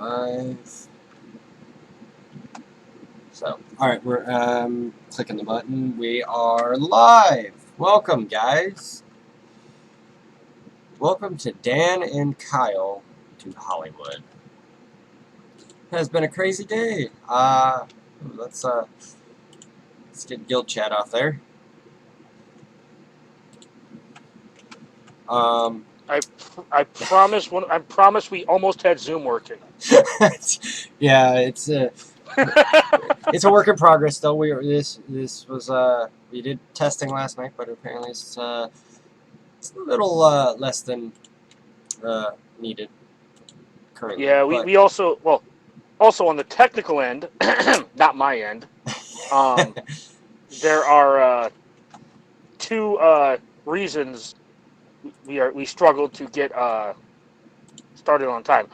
Live. So, alright, we're clicking the button. We are live! Welcome, guys! Welcome to Dan and Kyle to Hollywood. It has been a crazy day. Let's get guild chat off there. I promise we almost had Zoom working. Yeah, it's a work in progress though. This was we did testing last night, but apparently it's a little less than needed currently. Yeah, we also on the technical end, not my end. There are two reasons we struggled to get started on time.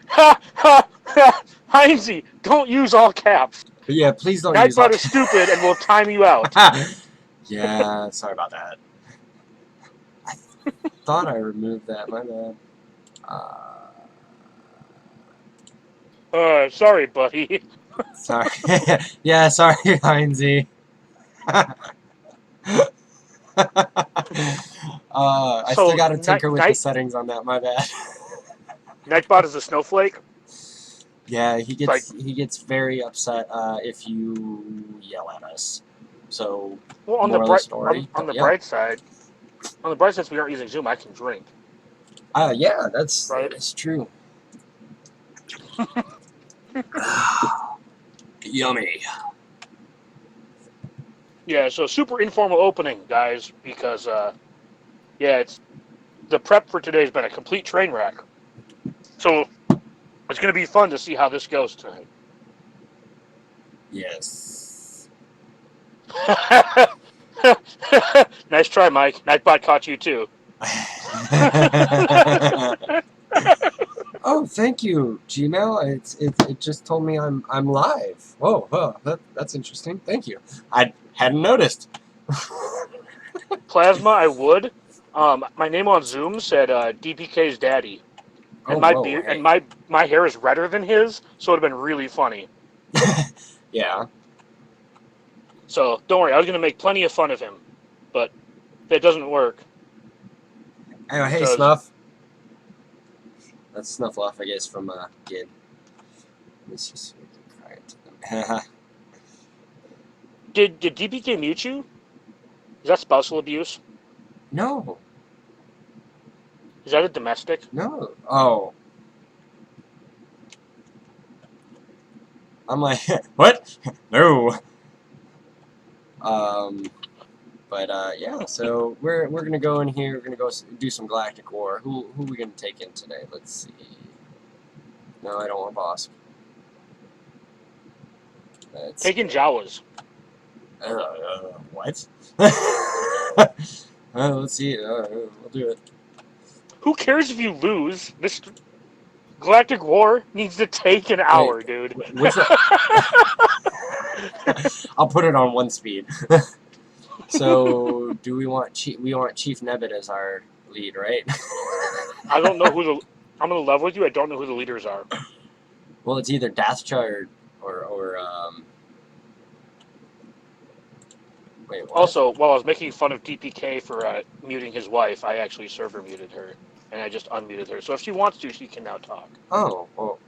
Ha ha ha! Heinzie, don't use all caps. But yeah, please don't use all caps. Nightbot is stupid and will time you out. Yeah, sorry about that. I thought I removed that. My bad. Sorry, buddy. Sorry. Yeah, sorry, Heinzie. I still got to tinker with the settings on that. My bad. Nightbot is a snowflake. Yeah, he gets very upset if you yell at us. So on the bright side, we aren't using Zoom. I can drink. Yeah, that's true. Yummy. Yeah, so super informal opening, guys, because it's the prep for today's been a complete train wreck. So it's going to be fun to see how this goes tonight. Yes. Nice try, Mike. Nightbot caught you too. Oh, thank you, Gmail. It just told me I'm live. Whoa, that's interesting. Thank you. I hadn't noticed. Plasma, I would. My name on Zoom said DPK's daddy. And and my hair is redder than his, so it would have been really funny. Yeah. So don't worry, I was gonna make plenty of fun of him, but that doesn't work. Oh, hey, Snuff. That's Snuffleupagus, I guess, from Gid. Let's just cry it to them. Did DPK mute you? Is that spousal abuse? No. Is that a domestic? No. Oh. I'm like, what? No. But yeah. So we're gonna go in here. We're gonna go do some Galactic War. Who are we gonna take in today? Let's see. No, I don't want Bosk. Taking Jawas. What? Let's see. We'll do it. Who cares if you lose? This Galactic War needs to take an hour, dude. I'll put it on 1 speed. So, do we want Chief Nebbit as our lead, right? I don't know who I'm gonna level with you. I don't know who the leaders are. Well, it's either Dathcha or wait, what? Also, while I was making fun of DPK for muting his wife, I actually server muted her, and I just unmuted her. So if she wants to, she can now talk. Oh, well.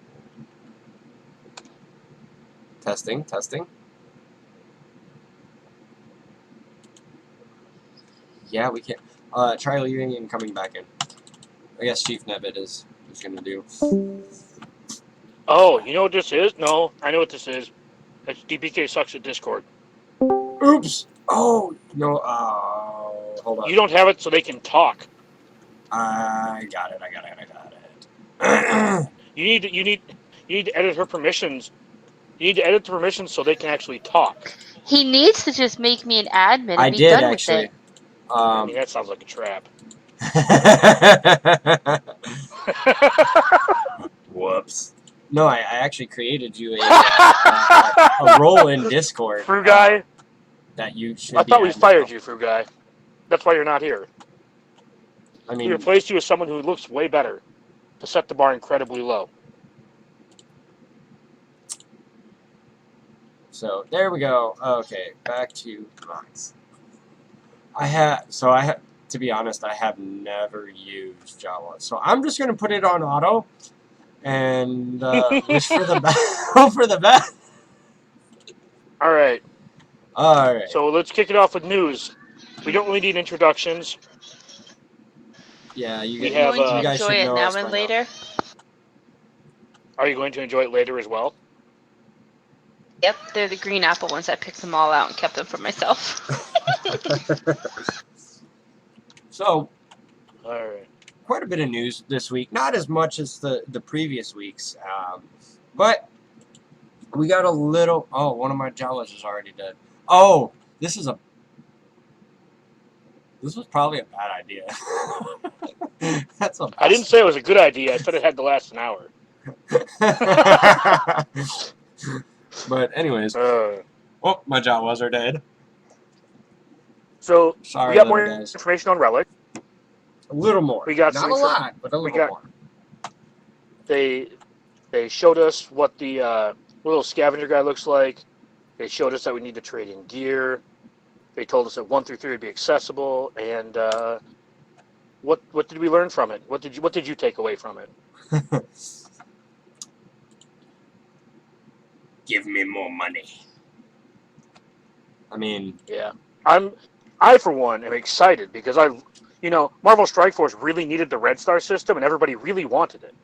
Testing. Yeah, we can. Try leaving and coming back in. I guess Chief Nebbit is gonna do. Oh, you know what this is? No, I know what this is. It's DPK sucks at Discord. Oops. Oh no. Hold on. You don't have it, so they can talk. I got it. You need to edit her permissions. You need to edit the permissions so they can actually talk. He needs to just make me an admin and I be did done actually. with it. I mean, that sounds like a trap. Whoops. No, I actually created you a role in Discord. Fruit guy. That you should. I thought we fired you, Fruit guy. That's why you're not here. I mean, we replaced you with someone who looks way better to set the bar incredibly low. So there we go. Okay, back to Max. To be honest, I have never used Jawa, so I'm just gonna put it on auto and wish for the best. Hope for the best. All right. All right. So let's kick it off with news. We don't really need introductions. Yeah, We I'm have. going to you guys enjoy should it know now us and by later. Are you going to enjoy it later as well? Yep, they're the green apple ones. I picked them all out and kept them for myself. So, All right. quite a bit of news this week. Not as much as the previous weeks, but we got a little. Oh, one of my Jawas is already dead. Oh, this was probably a bad idea. That's a. I didn't say it was a good idea. I said it had to last an hour. But anyways, oh, my Jawas are dead. So Sorry, we got little more guys. information on Relic. A little more. We got not some a lot, but a little more. They showed us what the little scavenger guy looks like. They showed us that we need to trade in gear. They told us that 1 through 3 would be accessible. And what did we learn from it? What did you take away from it? Give me more money. I mean, yeah, I for one am excited because Marvel Strikeforce really needed the Red Star system and everybody really wanted it,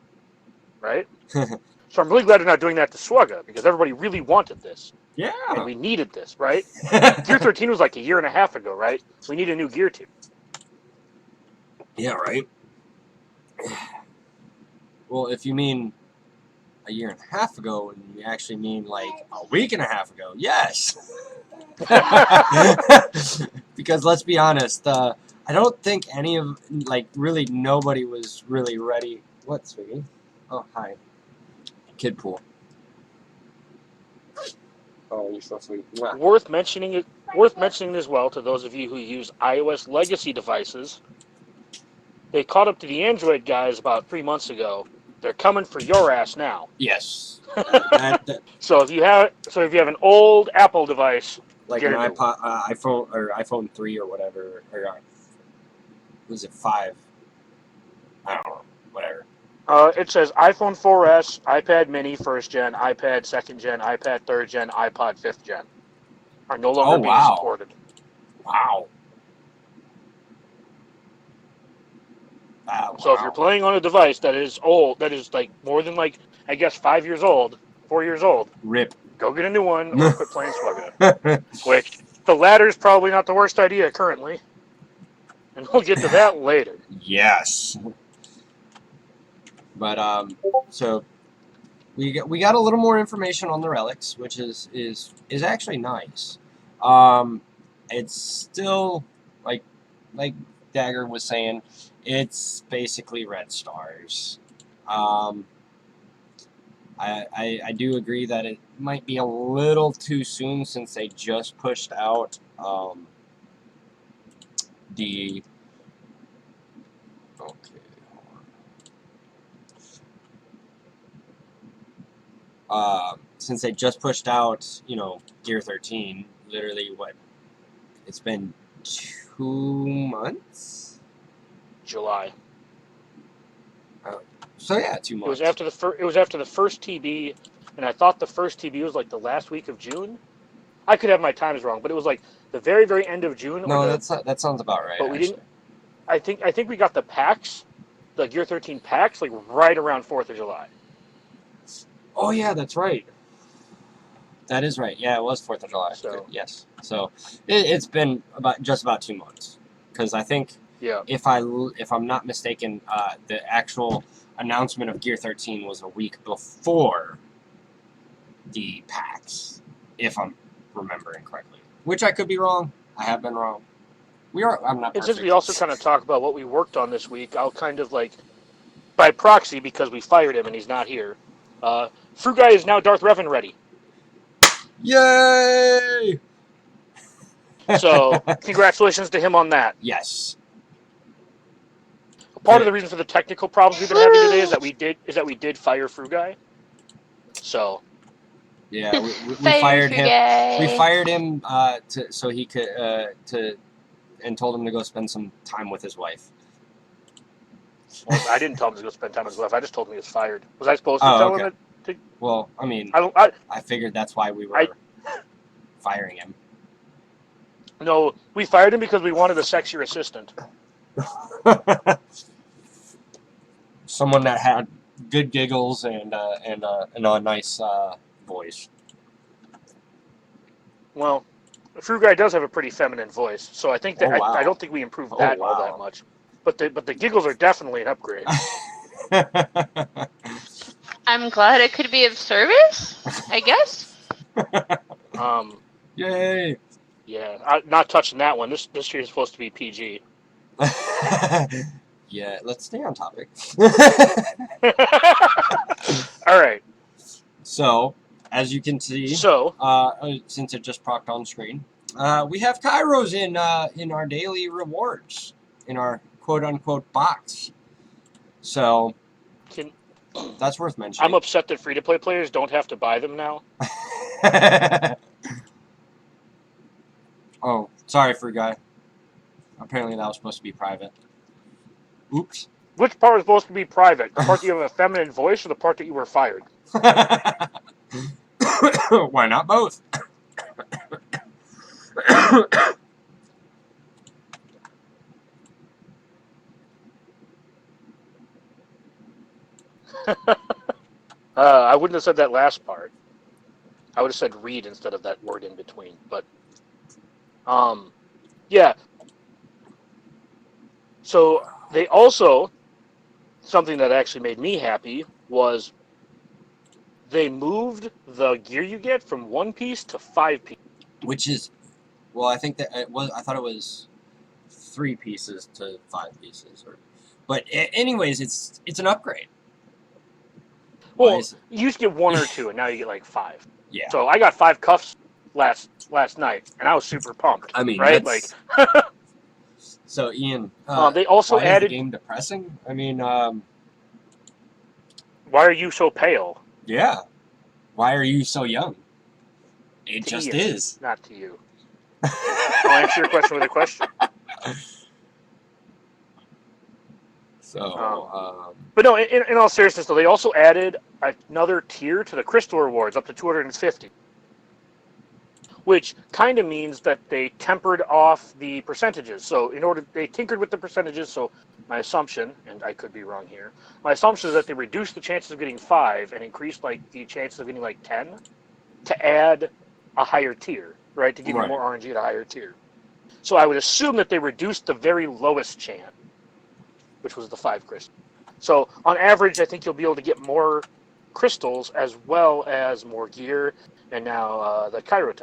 right? So I'm really glad they're not doing that to Swugga because everybody really wanted this. Yeah. And we needed this, right? Gear 13 was like a year and a half ago, right? We need a new gear tier. Yeah, right. Well, if you mean a year and a half ago, and you actually mean like a week and a half ago, yes. Because let's be honest, I don't think any of, really nobody was really ready. What, sweetie? Oh, hi. Kid pool. Oh, you're so sweet. Mwah. Worth mentioning as well to those of you who use iOS legacy devices. They caught up to the Android guys about 3 months ago. They're coming for your ass now. Yes. So if you have an old Apple device, like an iPod, iPhone or iPhone 3 or whatever, or was it 5? I don't know. Whatever. It says iPhone 4S, iPad Mini 1st Gen, iPad 2nd Gen, iPad 3rd Gen, iPod 5th Gen are no longer being supported. Wow. So if you're playing on a device that is old, that is like more than 5 years old, 4 years old, rip. Go get a new one or quit playing Swugga. Which the latter is probably not the worst idea currently, and we'll get to that later. Yes. But so we got a little more information on the relics, which is actually nice. It's still like Dagger was saying, it's basically red stars. I do agree that it might be a little too soon since they just pushed out the. Okay, since they just pushed out, Gear 13, literally it's been 2 months? July. So yeah, 2 months. It was after the first TB, and I thought the first TB was like the last week of June. I could have my times wrong, but it was like the very, very end of June. No, that sounds about right. But we didn't. I think we got the packs, the Gear 13 packs, like right around 4th of July. Oh yeah, that's right. That is right. Yeah, it was 4th of July. So, yes. So it's been just about 2 months, because I think if I'm not mistaken, the actual announcement of Gear 13 was a week before the packs, if I'm remembering correctly. Which I could be wrong. I have been wrong. I'm not perfect. And since we also kind of talk about what we worked on this week, I'll kind of by proxy, because we fired him and he's not here, Fruit Guy is now Darth Revan ready. Yay! So, congratulations to him on that. Yes. Part of the reason for the technical problems we've been having today is that we did fire Fruit Guy. So, Yeah, we Fired fired your him. guy. We fired him so he could and told him to go spend some time with his wife. Well, I didn't tell him to go spend time with his wife. I just told him he was fired. Was I supposed to Oh, tell okay. him that? Well, I mean, I figured that's why we were firing him. No, we fired him because we wanted a sexier assistant. Someone that had good giggles and a nice voice. Well, Fruit Guy does have a pretty feminine voice, so I think that Oh, wow. I don't think we improved that all that much. But the giggles are definitely an upgrade. I'm glad it could be of service, I guess. Yay! Yeah, not touching that one. This year is supposed to be PG. Yeah, let's stay on topic. All right. So, as you can see, since it just procced on screen, we have Kairos in our daily rewards, in our quote-unquote box. So, that's worth mentioning. I'm upset that free-to-play players don't have to buy them now. Oh, sorry, Free Guy. Apparently that was supposed to be private. Oops. Which part was supposed to be private? The part that you have a feminine voice or the part that you were fired? Why not both? I wouldn't have said that last part. I would have said read instead of that word in between. But, yeah. So they also, something that actually made me happy was they moved the gear you get from 1 piece to 5 pieces. Which is, well, I think that it was. I thought it was 3 pieces to 5 pieces, but anyways, it's an upgrade. Well, you used to get 1 or 2, and now you get like 5. Yeah. So I got 5 cuffs last night, and I was super pumped. I mean, right? Like. So Ian, they also why added. Is the game depressing? I mean, why are you so pale? Yeah. Why are you so young? It to just Ian, is. Not to you. I'll answer your question with a question. So, but no, in all seriousness, though, they also added another tier to the crystal rewards, up to 250, which kind of means that they tempered off the percentages. So they tinkered with the percentages. So my assumption, and I could be wrong here, my assumption is that they reduced the chances of getting 5 and increased like the chances of getting like 10 to add a higher tier, right? To give you more RNG at a higher tier. So I would assume that they reduced the very lowest chance, which was the 5 crystals. So on average, I think you'll be able to get more crystals as well as more gear, and now the Kairos,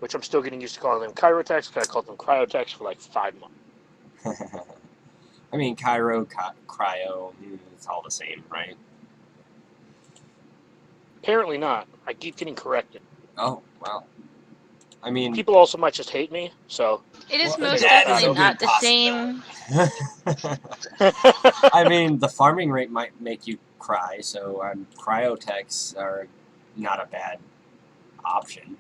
which I'm still getting used to calling them Kairos, because I called them Cryotex for like 5 months. I mean, cryo, it's all the same, right? Apparently not. I keep getting corrected. Oh, wow. I mean... People also might just hate me, so... It is most definitely not the same. I mean, the farming rate might make you cry, so cryotechs are not a bad option.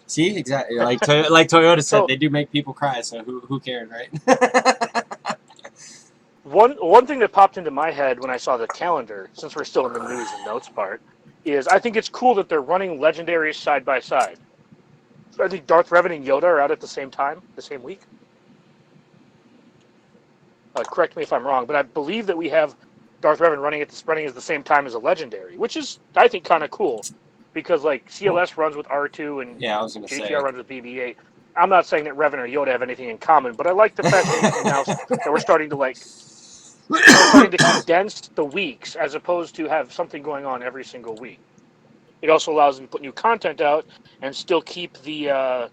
See, exactly. Like Toyota said, they do make people cry, so who cares, right? One thing that popped into my head when I saw the calendar, since we're still in the news and notes part, is I think it's cool that they're running Legendaries side by side. I think Darth Revan and Yoda are out at the same time, the same week. Correct me if I'm wrong, but I believe that we have Darth Revan running at the same time as a Legendary, which is, I think, kind of cool. Because, like, CLS runs with R2 and JTR runs with BB-8. I'm not saying that Revan or Yoda have anything in common, but I like the fact that we're starting to condense the weeks as opposed to have something going on every single week. It also allows them to put new content out and still keep the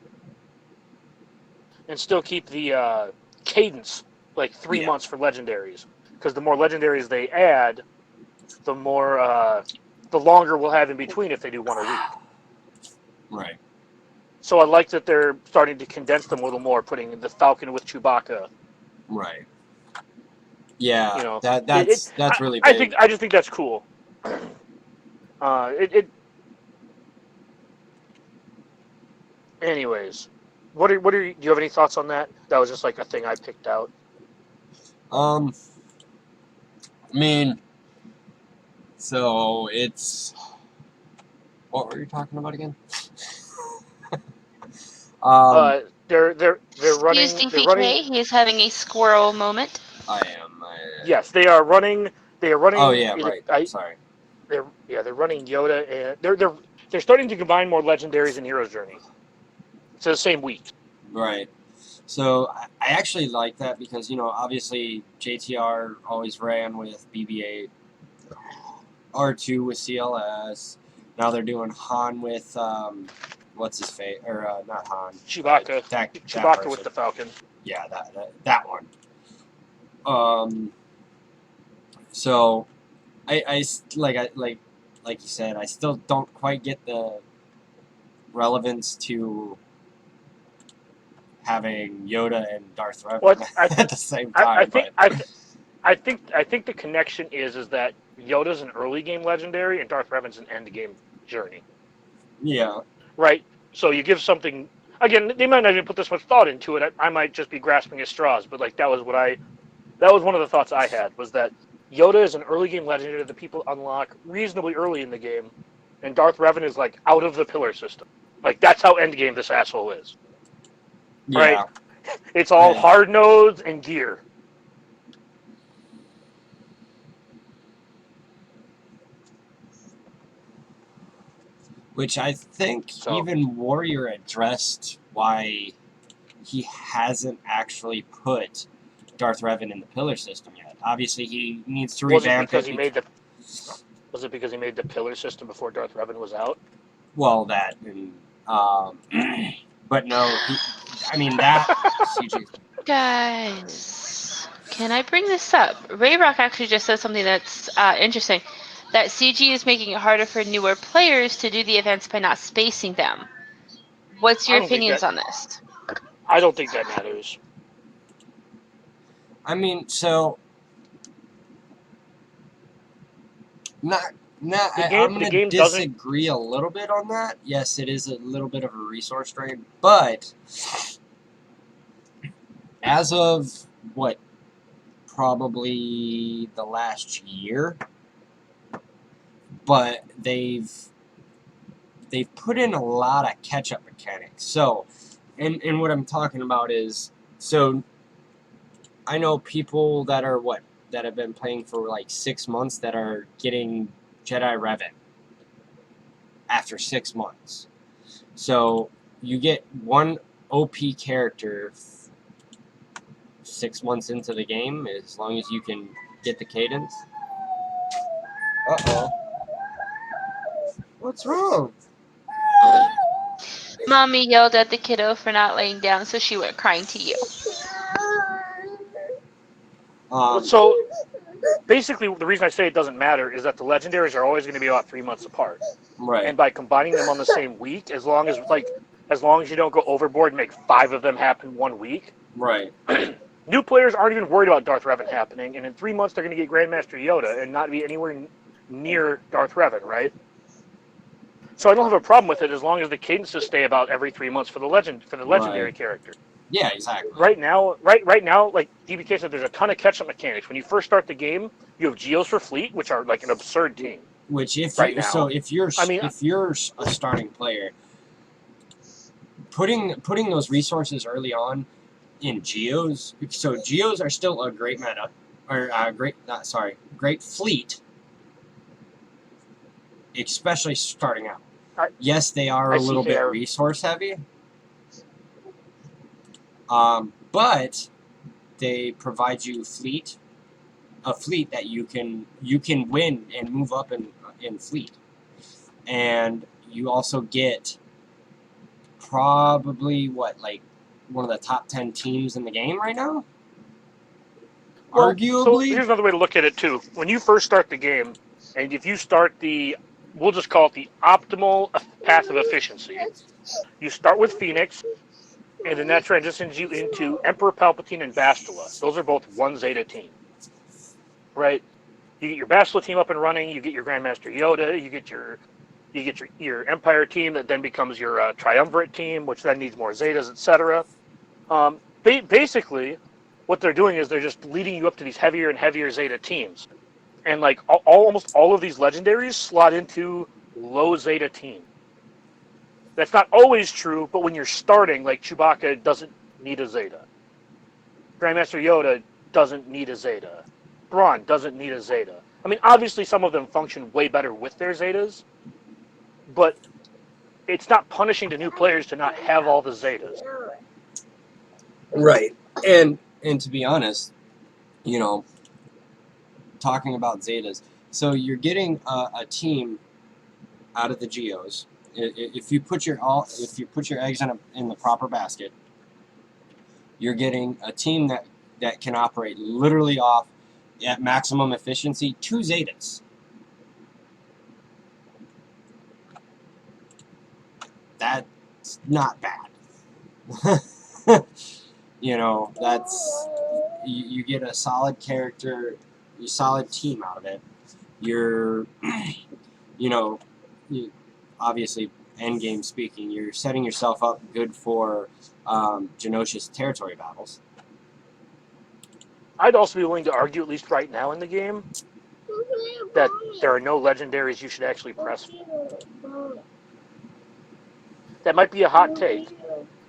cadence, like 3 months for Legendaries. Because the more Legendaries they add, the more the longer we'll have in between if they do 1 a week. Right. So I like that they're starting to condense them a little more, putting the Falcon with Chewbacca. Right. Yeah, you know, that's really big. I just think that's cool. It. Anyways, what are do you have any thoughts on that? That was just like a thing I picked out. I mean, so it's what were you talking about again? um, They're running. Using They're running. PK, he is having a squirrel moment. I am. Yes, they are running. They are running. Oh yeah, right. Sorry. They're running Yoda, and they're starting to combine more Legendaries and Heroes Journey. It's the same week. Right. So I actually like that because obviously JTR always ran with BB-8, R2 with CLS. Now they're doing Han with what's his face or not Han. Chewbacca. That Chewbacca person. with the Falcon. Yeah, that one. So I like you said, I still don't quite get the relevance to having Yoda and Darth Revan at the same time. I think the connection is that Yoda's an early game legendary and Darth Revan's an end game journey. Yeah. Right. So you give something again. They might not even put this much thought into it. I might just be grasping at straws, but like that was one of the thoughts I had was that Yoda is an early game legendary that people unlock reasonably early in the game, and Darth Revan is like out of the pillar system. Like that's how end game this asshole is. Yeah. Right? It's all hard nodes and gear. Which I think even Warrior addressed why he hasn't actually put Darth Revan in the pillar system yet. Obviously, he needs to revamp it. Was it because he made the pillar system before Darth Revan was out? Well, that and but no, that CG. Guys, can I bring this up? Rayrock actually just said something that's interesting. That CG is making it harder for newer players to do the events by not spacing them. What's your opinions on this? I don't think that matters. So I'm going to disagree a little bit on that. Yes, it is a little bit of a resource drain, but as of probably the last year, but they've put in a lot of catch-up mechanics. So, and what I'm talking about is, so I know people that are that have been playing for like 6 months that are getting Jedi Revan after 6 months. So you get one OP character 6 months into the game, as long as you can get the cadence. Uh-oh. What's wrong? Mommy yelled at the kiddo for not laying down, so she went crying to you. So basically, the reason I say it doesn't matter is that the legendaries are always going to be about 3 months apart. Right. And by combining them on the same week, as long as you don't go overboard and make 5 of them happen 1 week. Right. New players aren't even worried about Darth Revan happening, and in 3 months they're going to get Grandmaster Yoda and not be anywhere near Darth Revan, right? So I don't have a problem with it as long as the cadences stay about every 3 months for the legendary character. Yeah, exactly. Right now, like DBK said, there's a ton of catch-up mechanics. When you first start the game, you have Geos for Fleet, which are like an absurd team. Which if you're a starting player, putting those resources early on in Geos, so Geos are still a great meta, or great fleet, especially starting out. Yes, they are a little bit resource heavy, but they provide you a fleet that you can win and move up in fleet, and you also get probably one of the top 10 teams in the game right now. Well, arguably. So here's another way to look at it too. When you first start the game, and if you start we'll just call it the optimal path of efficiency. You start with Phoenix, and then that transitions you into Emperor Palpatine and Bastila. Those are both one Zeta team, right? You get your Bachelor team up and running. You get your Grandmaster Yoda. You get your Empire team that then becomes your Triumvirate team, which then needs more Zetas, etc. Basically, what they're doing is they're just leading you up to these heavier and heavier Zeta teams, and like almost all of these Legendaries slot into low Zeta teams. That's not always true, but when you're starting, like Chewbacca doesn't need a Zeta. Grandmaster Yoda doesn't need a Zeta. Braun doesn't need a Zeta. I mean, obviously some of them function way better with their Zetas, but it's not punishing to new players to not have all the Zetas. Right. And to be honest, you know, talking about Zetas, so you're getting a team out of the Geos. If you put your eggs in the proper basket, you're getting a team that can operate literally off at maximum efficiency 2 Zetas. That's not bad. You know, that's you get a solid character, a solid team out of it. You're, you know, obviously, endgame speaking, you're setting yourself up good for Genosha's territory battles. I'd also be willing to argue, at least right now in the game, that there are no Legendaries you should actually press. That might be a hot take,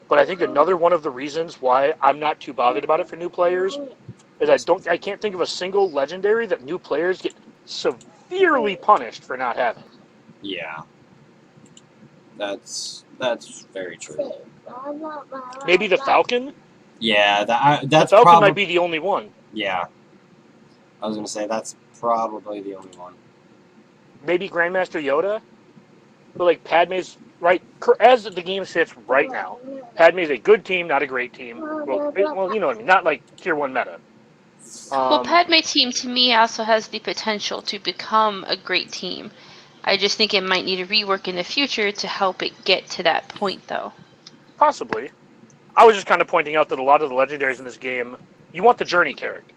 but I think another one of the reasons why I'm not too bothered about it for new players is I can't think of a single Legendary that new players get severely punished for not having. Yeah, that's very true. Maybe the Falcon? Yeah, that's the Falcon might be the only one. Yeah, I was gonna say that's probably the only one. Maybe Grandmaster Yoda, but like Padme's right as the game sits right now. Padme's a good team, not a great team. Well, you know what I mean. Not like tier 1 meta. Well, Padme team to me also has the potential to become a great team. I just think it might need a rework in the future to help it get to that point, though. Possibly. I was just kind of pointing out that a lot of the Legendaries in this game, you want the Journey character.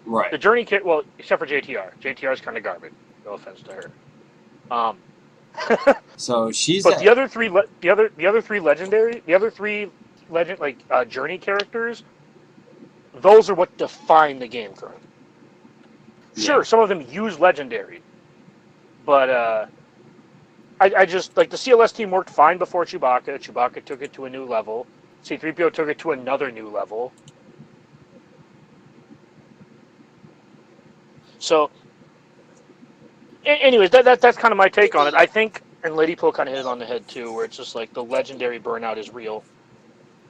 Right. The Journey character, well, except for JTR. JTR is kind of garbage. No offense to her. So she's. But the other three Legendary, Journey characters, those are what define the game currently. Sure, some of them use Legendary, but I just like the CLS team worked fine before Chewbacca. Chewbacca took it to a new level. C-3PO took it to another new level. So, anyways, that's kind of my take on it. I think, and Ladypool kind of hit it on the head too, where it's just like the Legendary burnout is real.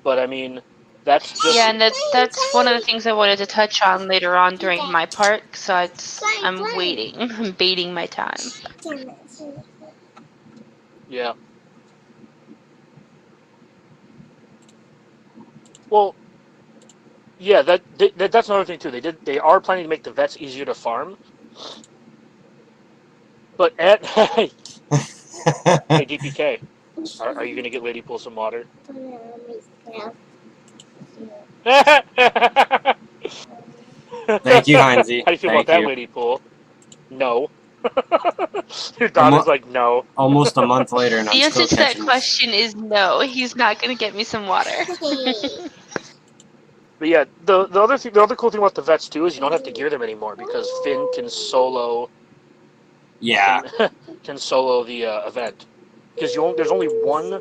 But I mean, that's just... Yeah, and that's one of the things I wanted to touch on later on during my part, so I'm waiting. I'm baiting my time. Yeah. Well, yeah, that's another thing too. They are planning to make the vets easier to farm. But hey DPK, are you gonna get Ladypool some water? Thank you, Heinzie. How do you feel about that, Ladypool? No. Your daughter's like, no. Almost a month later, and the I'm still answer to that catching question is no. He's not going to get me some water. But yeah, the other cool thing about the vets too is you don't have to gear them anymore because Finn can solo. Yeah. Can solo the event because there's only one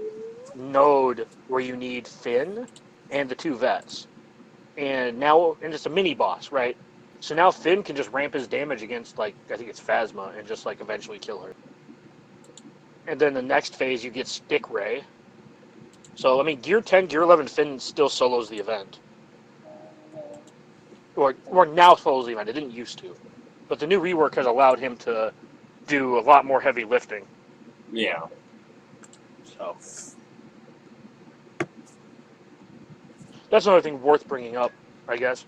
node where you need Finn and the 2 vets, and it's a mini boss, right? So now Finn can just ramp his damage against, like, I think it's Phasma, and just, like, eventually kill her. And then the next phase, you get Stick Ray. So, I mean, Gear 10, Gear 11, Finn still solos the event. Or now solos the event. It didn't used to. But the new rework has allowed him to do a lot more heavy lifting. Yeah. So. That's another thing worth bringing up, I guess.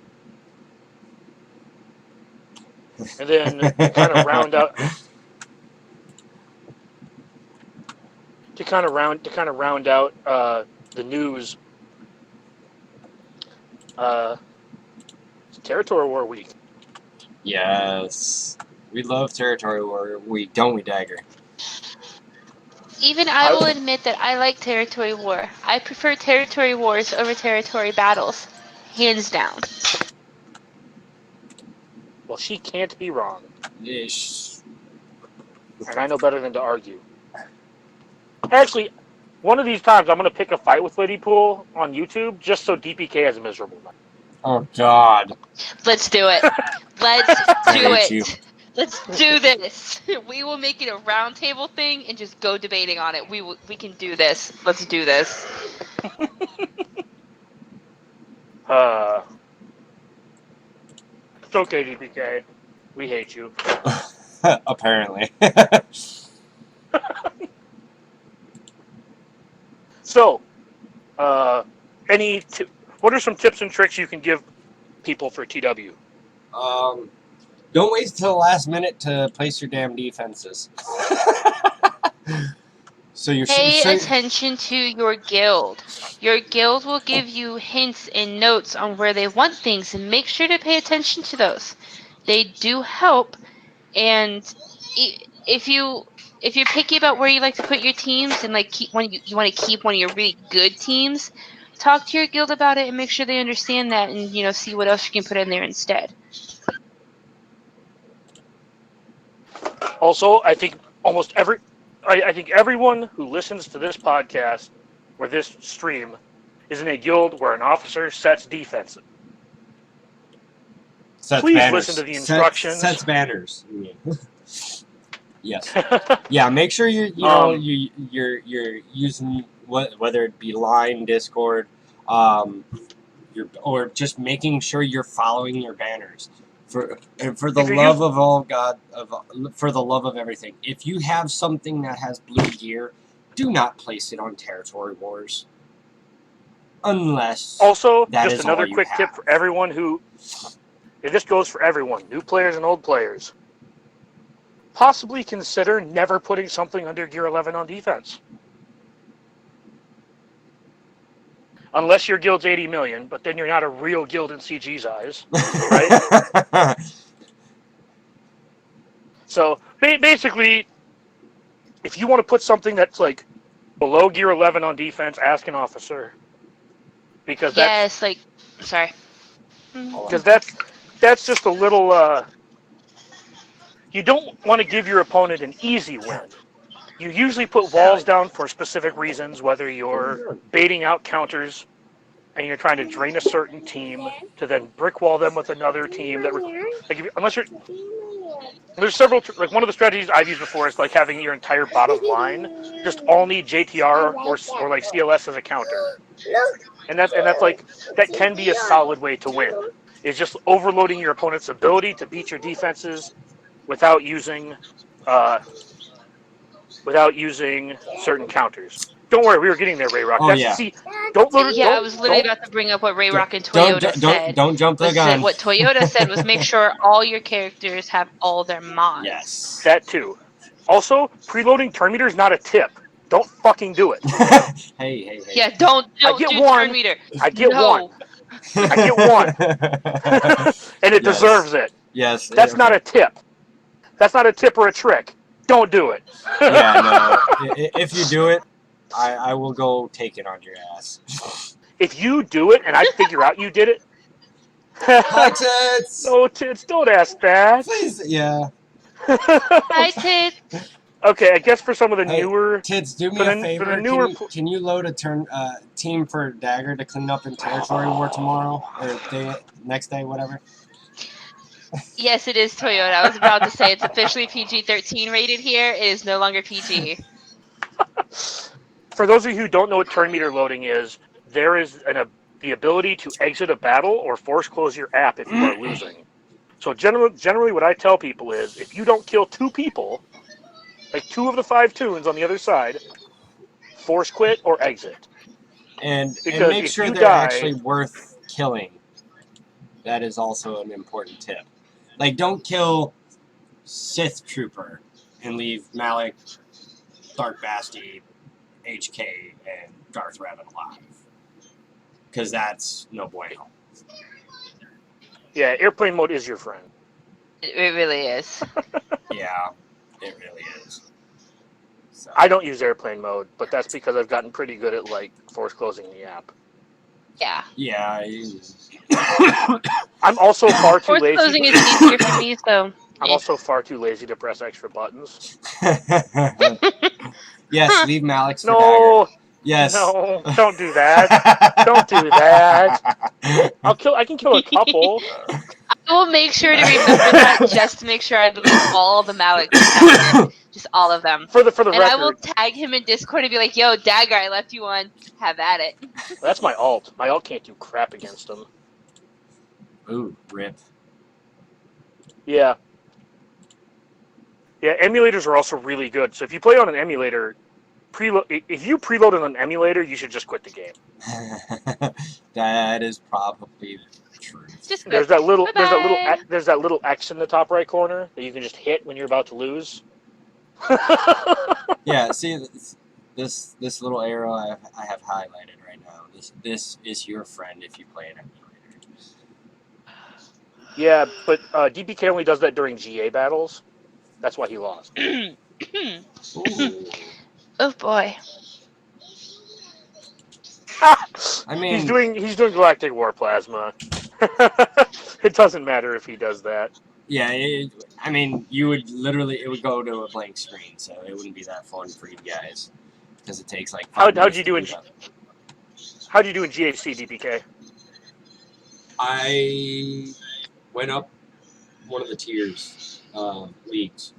And then kind of round out the news. It's Territory War week. Yes. We love territory war. Don't we, Dagger? Even I will admit that I like territory war. I prefer territory wars over territory battles. Hands down. Well, she can't be wrong. Ish. And I know better than to argue. Actually, one of these times I'm going to pick a fight with Ladypool on YouTube just so DPK has a miserable night. Oh, God. Let's do it. Let's I do hate you. it. Let's do this. We will make it a roundtable thing and just go debating on it. We can do this. Let's do this. It's okay, DPK. We hate you. Apparently. So, what are some tips and tricks you can give people for TW? Don't wait till the last minute to place your damn defenses. So you're Pay so, attention to your guild. Your guild will give you hints and notes on where they want things, and make sure to pay attention to those. They do help, and if you're picky about where you like to put your teams, and like you want to keep one of your really good teams, talk to your guild about it and make sure they understand that, and see what else you can put in there instead. Also, I think I think everyone who listens to this podcast or this stream is in a guild where an officer sets defenses. Please banners. listen to the instructions. Sets banners. Yes. Yeah. Make sure you're using whether it be Line, Discord, or just making sure you're following your banners. For the love of all God, for the love of everything, if you have something that has blue gear, do not place it on Territory Wars. Unless also, that just is another all you quick have. tip for everyone this goes for everyone, new players and old players. Possibly consider never putting something under Gear 11 on defense. Unless your guild's 80 million, but then you're not a real guild in CG's eyes, right? So basically, if you want to put something that's like below Gear 11 on defense, ask an officer. Because sorry. Because that's just a little. You don't want to give your opponent an easy win. You usually put walls down for specific reasons, whether you're baiting out counters and you're trying to drain a certain team to then brick wall them with another team there's several, like one of the strategies I've used before is like having your entire bottom line just all need JTR or like CLS as a counter, and that's like that can be a solid way to win. Is just overloading your opponent's ability to beat your defenses without using certain counters. Don't worry, we were getting there, Rayrock. Oh, yeah. Don't load it. Yeah, I was literally about to bring up what Rayrock and Toyota said. Don't jump the gun. What Toyota said was make sure all your characters have all their mods. Yes. That too. Also, preloading turn meter is not a tip. Don't fucking do it. Hey. Yeah, don't do turn meter. I get one. I get one. And it deserves it. Yes. That's not a tip. That's not a tip or a trick. Don't do it. Yeah, no. If you do it, I will go take it on your ass. If you do it and I figure out you did it. Hi, Tits! No, Tits, don't ask that. Please, yeah. Hi, Tits! Okay, I guess for some of the newer... Tits, do me a favor. Can you load a team for Dagger to clean up in Territory War tomorrow? Or next day, whatever? Yes, it is Toyota. I was about to say it's officially PG-13 rated here. It is no longer PG. For those of you who don't know what turn meter loading is, there is the ability to exit a battle or force close your app if you are losing. So generally what I tell people is, if you don't kill 2 people, like 2 of the 5 tunes on the other side, force quit or exit. And make sure they're actually worth killing. That is also an important tip. Like, don't kill Sith Trooper and leave Malik, Dark Basti, HK, and Darth Revan alive. Because that's no bueno. Yeah, airplane mode is your friend. It really is. Yeah, it really is. So. I don't use airplane mode, but that's because I've gotten pretty good at like force closing the app. Yeah. Yeah. I'm also far too Force lazy. closing is easier for me, so. I'm also far too lazy to press extra buttons. Yes, leave Malik's for No, Dagger. Yes. no, don't do that. Don't do that. I can kill a couple. I will make sure to remember that just to make sure I delete all the Malik for Dagger. Just all of them. For the And record, I will tag him in Discord and be like, yo, Dagger, I left you one. Have at it. that's my alt. My alt can't do crap against him. Ooh, rip. Yeah. Yeah, emulators are also really good. So if you play on an emulator, if you preload on an emulator, you should just quit the game. That is probably the truth. Just There's that little Bye-bye. there's that little X in the top right corner that you can just hit when you're about to lose. Yeah, see this little arrow I have highlighted right now. This is your friend if you play an emulator. Yeah, but DPK only does that during GA battles. That's why he lost. Ooh. Oh boy. I mean, he's doing Galactic War Plasma. It doesn't matter if he does that. yeah. I mean, it would go to a blank screen, so it wouldn't be that fun for you guys because it takes like 5 How'd you minutes do to boot up. How'd you do in GAC, DPK? I went up one of the tiers leagues.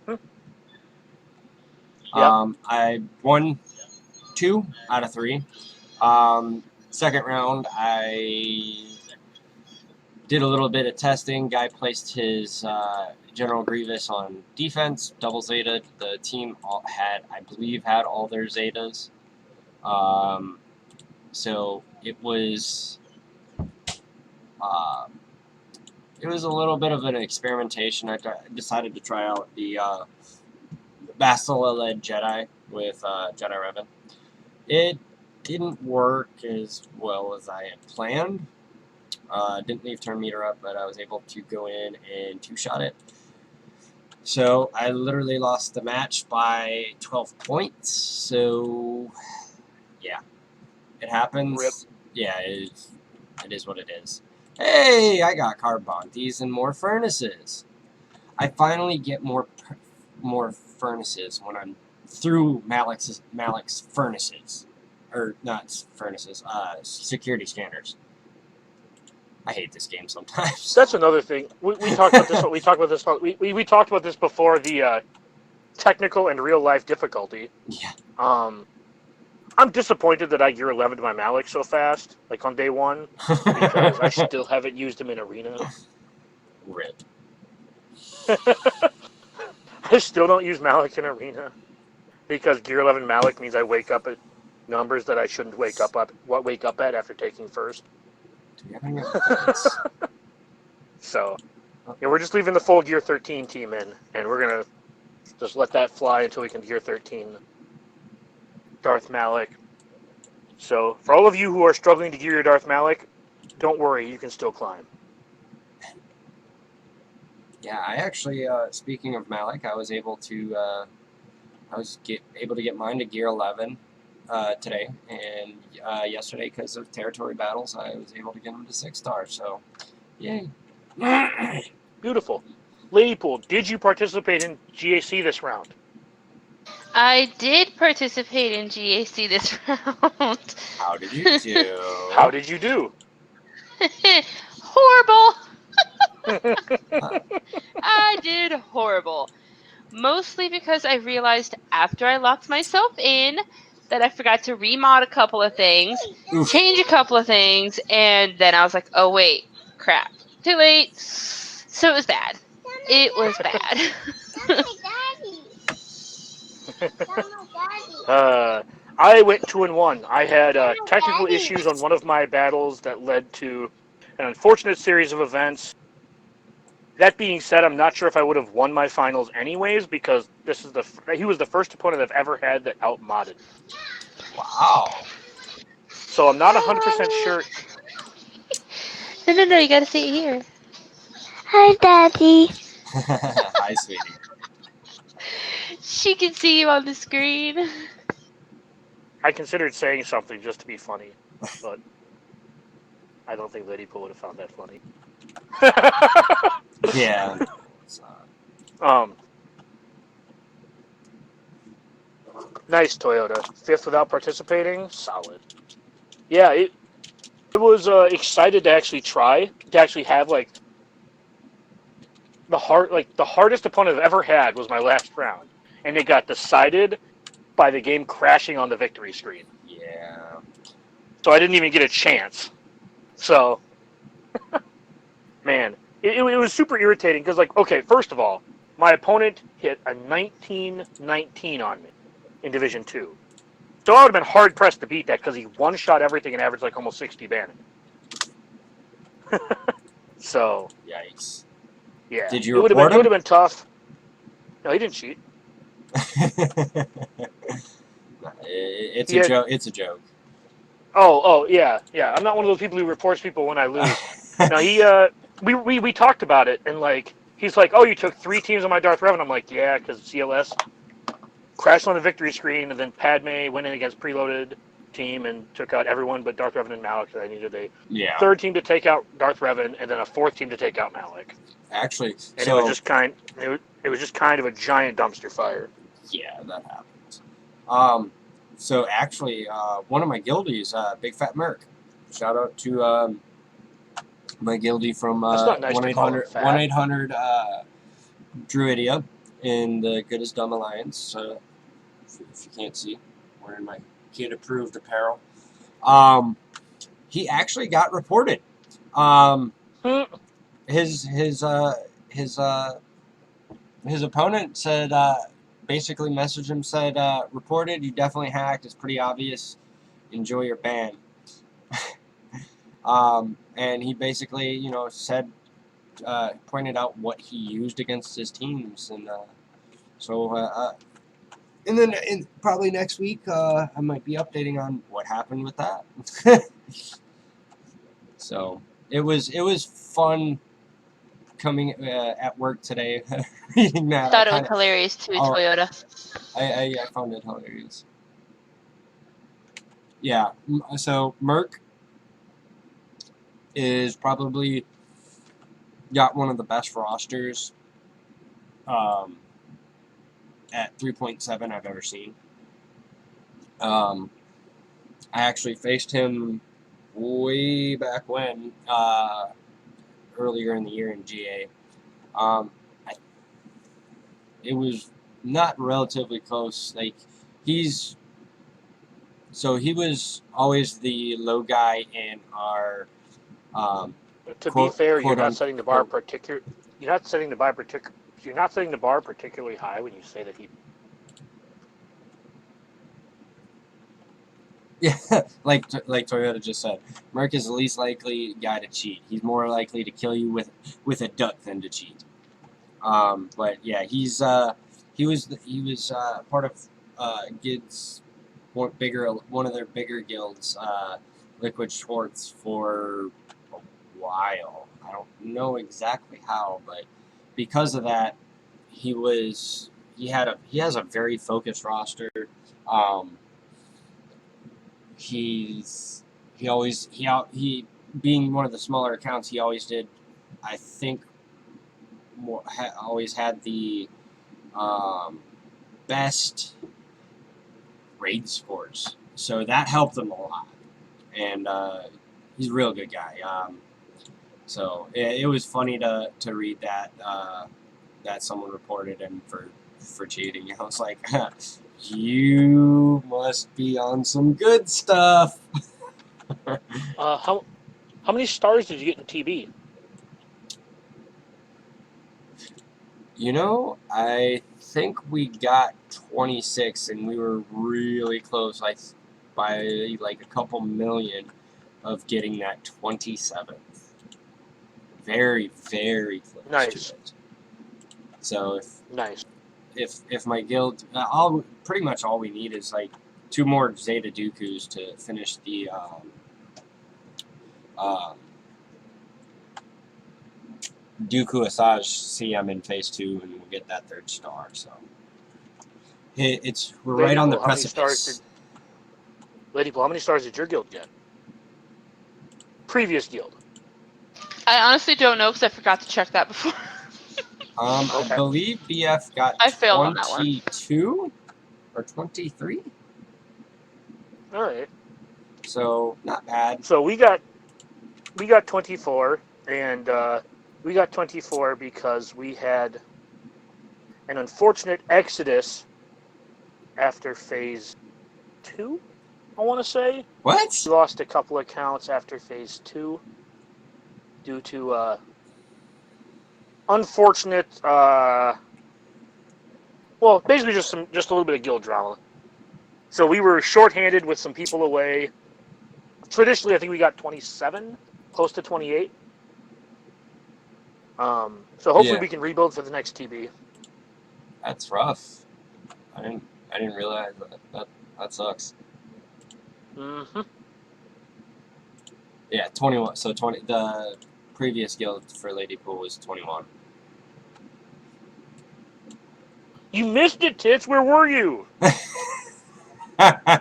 Yeah. I won 2 out of 3. Second round, I did a little bit of testing. Guy placed his General Grievous on defense, double Zeta. The team I believe, had all their Zetas. So it was a little bit of an experimentation. I decided to try out the Bastila-led Jedi with Jedi Revan. It didn't work as well as I had planned. Didn't leave turn meter up, but I was able to go in and two-shot it. So I literally lost the match by 12 points. So, yeah. It happens. Rip. Yeah, it is what it is. Hey, I got Carbontes and more furnaces. I finally get more furnaces when I'm through Malik's furnaces. Or not furnaces, security scanners. I hate this game sometimes. That's another thing. We talked about this. We talked about this before the technical and real life difficulty. Yeah. I'm disappointed that I gear 11 my Malik so fast, like on day 1, because I still haven't used him in Arena. Rip. I still don't use Malik in Arena because gear 11 Malik means I wake up at numbers that I shouldn't wake up at after taking first. Do we have any other things? So, yeah, we're just leaving the full gear 13 team in, and we're gonna just let that fly until we can gear 13 Darth Malik. So, for all of you who are struggling to gear your Darth Malik, don't worry, you can still climb. Yeah, I actually, speaking of Malik, I was able to get mine to gear 11 today, and yesterday, because of territory battles, I was able to get him to 6-star. So, yay! Beautiful. Ladypool, did you participate in GAC this round? I did participate in GAC this round. How did you do? How did you do? Horrible. I did horrible. Mostly because I realized after I locked myself in that I forgot to remod a couple of things, change a couple of things, and then I was like, oh wait, crap. Too late. So it was bad. It was bad. I went 2-1. I had technical issues on one of my battles that led to an unfortunate series of events. That being said, I'm not sure if I would have won my finals anyways because he was the first opponent I've ever had that outmodded. Wow. So I'm not 100% sure. No, you gotta see it here. Hi, Daddy. Hi, sweetie. She can see you on the screen. I considered saying something just to be funny, but I don't think Ladypool would have found that funny. Yeah. um, nice Toyota. 5th without participating, solid. Yeah, it was excited to actually try to actually have like the hardest opponent I've ever had was my last round, and it got decided by the game crashing on the victory screen. Yeah. So I didn't even get a chance. So, man, it was super irritating because, like, okay, first of all, my opponent hit a 19-19 on me in Division 2. So I would have been hard pressed to beat that because he one-shot everything and averaged like almost 60 bandit. So, Yikes. yeah, Did it you would report have him? been tough. No, he didn't cheat. It's He a had, joke. It's a joke. oh, yeah. I'm not one of those people who reports people when I lose. No, we talked about it, and like he's like, oh, you took 3 teams on my Darth Revan. I'm like, yeah, because CLS crashed on the victory screen, and then Padme went in against preloaded team and took out everyone but Darth Revan and Malik. I needed a Yeah. 3rd team to take out Darth Revan, and then a 4th team to take out Malik. Actually, And it was just kind of a giant dumpster fire. Yeah, that happens. So actually, one of my guildies, Big Fat Merc. Shout out to my guildie from That's not nice to call him fat. 1-800 Druidia in the Good as Dumb Alliance. If you can't see, wearing my kid-approved apparel. He actually got reported. His opponent said, basically messaged him, said, reported, you definitely hacked, it's pretty obvious, enjoy your ban. And he basically, said, pointed out what he used against his teams, and and then probably next week, I might be updating on what happened with that. So it was fun coming at work today, reading that. Thought it was hilarious too, Toyota. I found it hilarious. Yeah, so Merc is probably got one of the best rosters at 3.7 I've ever seen. I actually faced him way back when, earlier in the year in GA. It was not relatively close. Like, he was always the low guy in our To be fair, you're not setting the bar particularly high when you say that he. Yeah, like Toyota just said, Merc is the least likely guy to cheat. He's more likely to kill you with a duck than to cheat. But yeah, he was part of Gid's one of their bigger guilds, Liquid Schwartz, for a while. I don't know exactly how, but because of that, he has a very focused roster. He being one of the smaller accounts, he always did, I think, always had the best raid scores, so that helped him a lot. And he's a real good guy. So it was funny to read that that someone reported him for cheating. I was like, you must be on some good stuff. How many stars did you get in TB? I think we got 26, and we were really close, by like a couple million, of getting that 27th. Very, very close Nice. to it. So Nice. If my guild, pretty much all we need is like 2 more Zeta Dooku's to finish the Dooku Asajj see I'm in phase 2 and we'll get that 3rd star. So we're right on the Ladypool, how many stars precipice. Ladypool, how many stars did your guild get? Previous guild. I honestly don't know because I forgot to check that before. I Okay. believe BF got I failed on that one. 22 or 23. All right. So not bad. So we got 24, and we got 24 because we had an unfortunate exodus after phase 2. I want to say What? we lost a couple accounts after phase 2 due to unfortunate. Well, basically just a little bit of guild drama. So we were shorthanded with some people away. Traditionally, I think we got 27, close to 28. So hopefully we can rebuild for the next TB. That's rough. I didn't realize that sucks. Mm-hmm. Yeah, 21. So 20. The previous guild for Ladypool was 21. You missed it, Tits. Where were you? I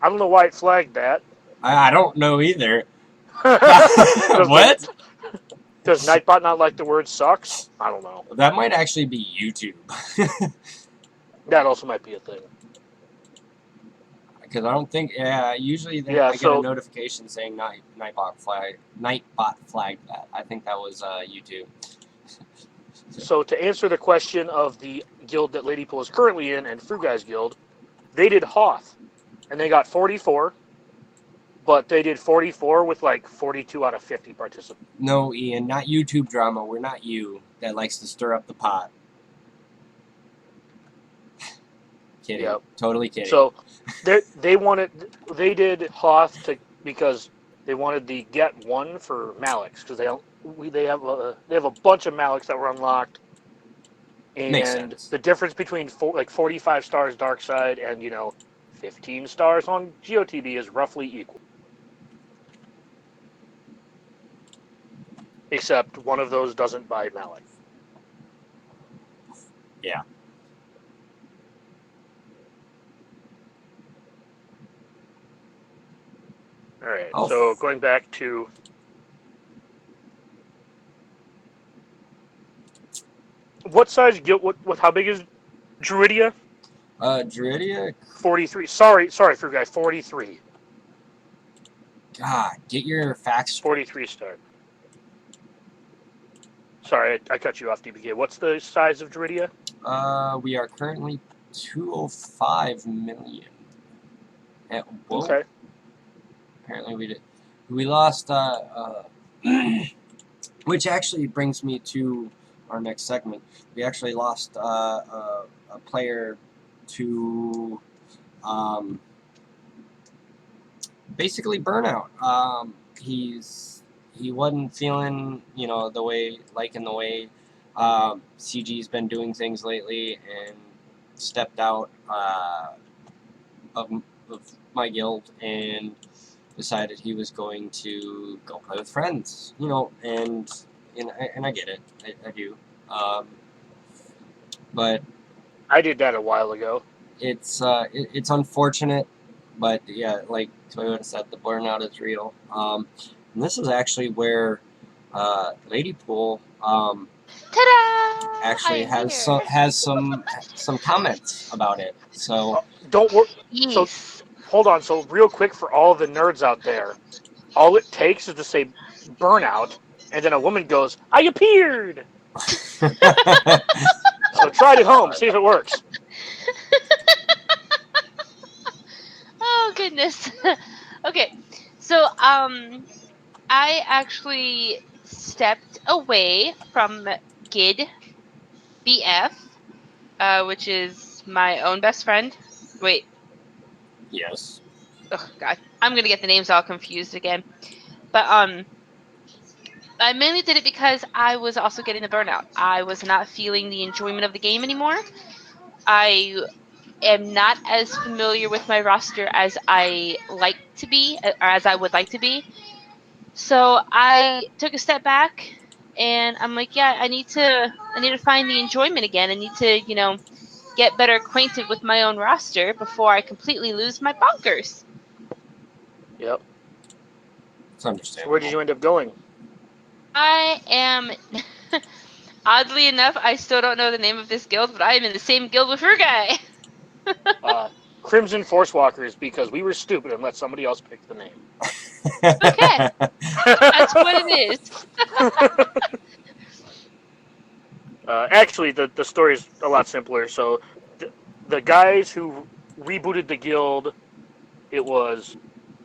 I don't know why it flagged that. don't know either. Does What? Does Nightbot not like the word sucks? I don't know. That might actually be YouTube. That also might be a thing. Because I don't think. Yeah, usually I get a notification saying Nightbot flagged that. I think that was YouTube. So to answer the question of the guild that Ladypool is currently in and Frugai's guild, they did Hoth, and they got 44, but they did 44 with like 42 out of 50 participants. No, Ian, not YouTube drama. We're not you that likes to stir up the pot. Kidding. Yep. Totally kidding. So they did Hoth because they wanted the get one for Maliks because they have a bunch of Maliks that were unlocked, and the difference between 45 stars dark side and 15 stars on GOTB is roughly equal, except one of those doesn't buy Malik. Yeah. All right. So going back to what size guild? What? How big is Druidia? Druidia. 43. Sorry, Frugai. 43. God, get your facts straight. 43 star. Sorry, I cut you off, DBK. What's the size of Druidia? We are currently 205 million. Okay. Apparently we lost which actually brings me to our next segment. We actually lost a player to basically burnout. He wasn't feeling the way CG's been doing things lately, and stepped out of my guild and decided he was going to go play with friends, and I get it, I do, but I did that a while ago. it's unfortunate, but yeah, like Toyota said, the burnout is real. And this is actually where Ladypool Ta-da! actually has some comments about it. So don't worry. Yes. So hold on. So real quick for all the nerds out there, all it takes is to say burnout, and then a woman goes, "I appeared." So try it at home. See if it works. Oh goodness. Okay, so I actually stepped away from GID BF, which is my own best friend. Wait. Yes. Oh God, I'm gonna get the names all confused again. But I mainly did it because I was also getting the burnout. I was not feeling the enjoyment of the game anymore. I am not as familiar with my roster as I like to be, or as I would like to be. So I took a step back, and I'm like, yeah, I need to find the enjoyment again. I need to, get better acquainted with my own roster before I completely lose my bonkers. Yep. It's So understandable. where did you end up going? I am, oddly enough, I still don't know the name of this guild, but I am in the same guild with your guy. Crimson Force Walkers, because we were stupid and let somebody else pick the name. Okay. That's what it is. Actually, the story is a lot simpler. So, the guys who rebooted the guild, it was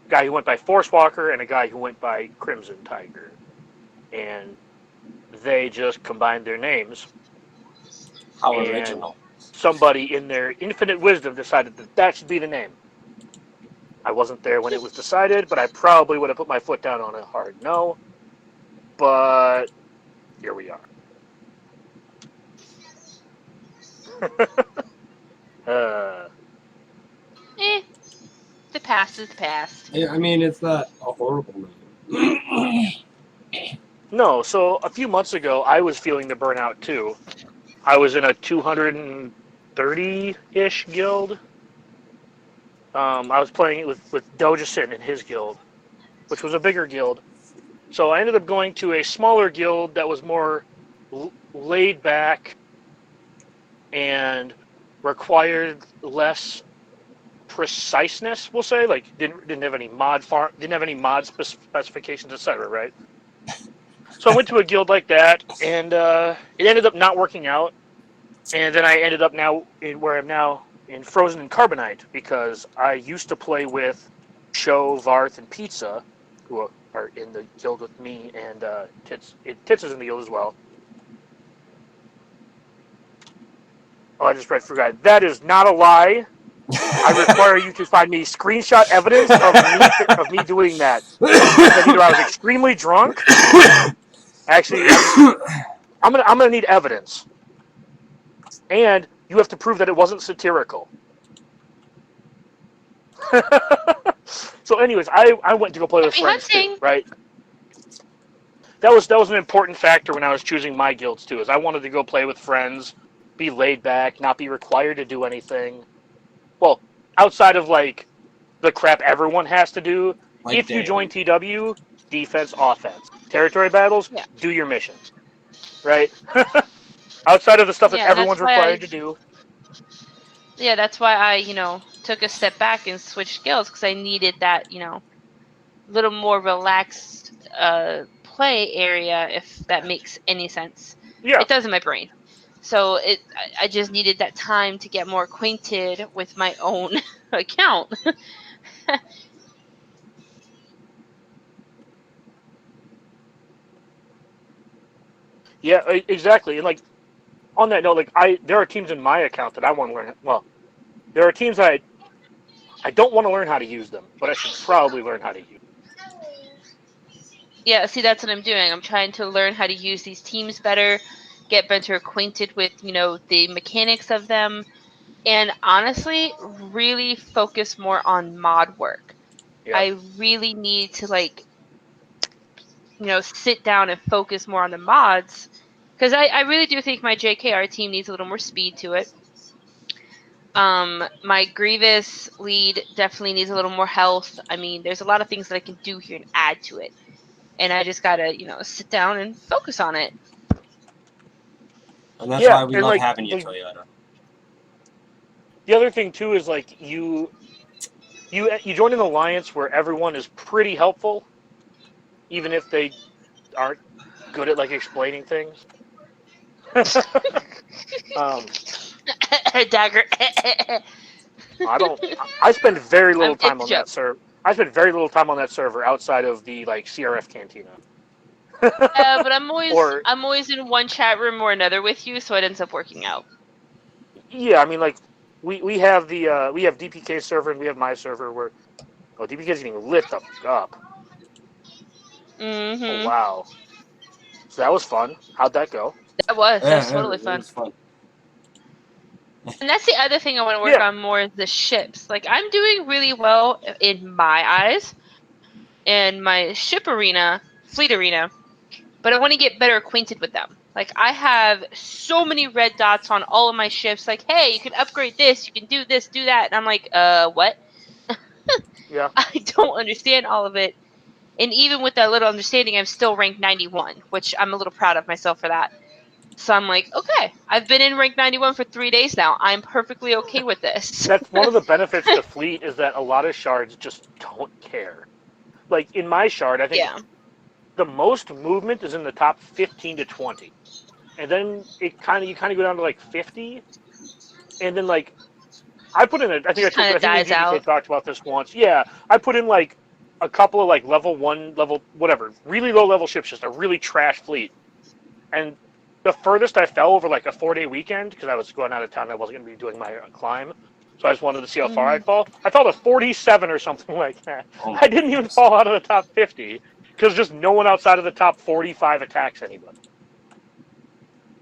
a guy who went by Force Walker and a guy who went by Crimson Tiger, and they just combined their names. How And original. somebody in their infinite wisdom decided that that should be the name. I wasn't there when it was decided, but I probably would have put my foot down on a hard no. But here we are. The past is the past. I mean, it's not a horrible name. No, so a few months ago, I was feeling the burnout too. I was in a 230-ish guild. I was playing with Doja Sin in his guild, which was a bigger guild. So I ended up going to a smaller guild that was more laid back and required less preciseness. We'll say, like didn't have any mod specifications, etc. Right. So I went to a guild like that, and it ended up not working out. And then I ended up now in where I'm now in Frozen and Carbonite, because I used to play with Cho, Varth, and Pizza, who are in the guild with me, and Tits. Tits is in the guild as well. Oh, I just read for guy. That is not a lie. I require you to find me screenshot evidence of me doing that. Because either I was extremely drunk. Actually, I'm gonna need evidence. And you have to prove that it wasn't satirical. So, anyways, I went to go play with friends too, right? That was an important factor when I was choosing my guilds too. Is I wanted to go play with friends, be laid back, not be required to do anything. Well, outside of like the crap everyone has to do. Like if you join TW, defense, offense, territory battles, do your missions, right? Outside of the stuff that everyone's required to do. Yeah, that's why I, took a step back and switched guilds, because I needed that, little more relaxed play area, if that makes any sense. Yeah. It does in my brain. So I just needed that time to get more acquainted with my own account. Yeah, exactly. And like on that note, like there are teams in my account that I want to learn. Well, there are teams that I don't want to learn how to use them, but I should probably learn how to use. Yeah, see, that's what I'm doing. I'm trying to learn how to use these teams better, get better acquainted with, the mechanics of them, and honestly, really focus more on mod work. Yep. I really need to, sit down and focus more on the mods, because I really do think my JKR team needs a little more speed to it. My Grievous lead definitely needs a little more health. I mean, there's a lot of things that I can do here and add to it. And I just gotta, sit down and focus on it. And that's why we love having you, Toyota. The other thing too is like you join an alliance where everyone is pretty helpful, even if they aren't good at like explaining things. Dagger. I spend very little time on that server. I spend very little time on that server outside of the like CRF cantina. But I'm always in one chat room or another with you, so it ends up working out. Yeah, I mean, like we have the we have DPK server and we have my server where DPK's getting lit the fuck up. Mm-hmm. Oh wow! So that was fun. How'd that go? That was totally fun. It was fun. And that's the other thing I want to work on more, is the ships. Like, I'm doing really well in my eyes, and my ship arena, fleet arena, but I want to get better acquainted with them. Like, I have so many red dots on all of my ships. Like, hey, you can upgrade this, you can do this, do that. And I'm like, what? Yeah. I don't understand all of it. And even with that little understanding, I'm still ranked 91, which I'm a little proud of myself for that. So I'm like, okay, I've been in rank 91 for 3 days now. I'm perfectly okay with this. That's one of the benefits to Fleet is that a lot of shards just don't care. Like in my shard, I think Yeah. the most movement is in the top 15 to 20. And then you kind of go down to like 50, and then like I put in Just kind I of think me and dies GGK out. talked about this once. Yeah, I put in like a couple of like level 1, level whatever, really low level ships, just a really trash fleet. And the furthest I fell over like a 4-day weekend, because I was going out of town, I wasn't going to be doing my climb, so I just wanted to see how far I'd fall. I fell to 47 or something like that. Oh I my didn't even goodness. fall out of the top 50 because just no one outside of the top 45 attacks anybody.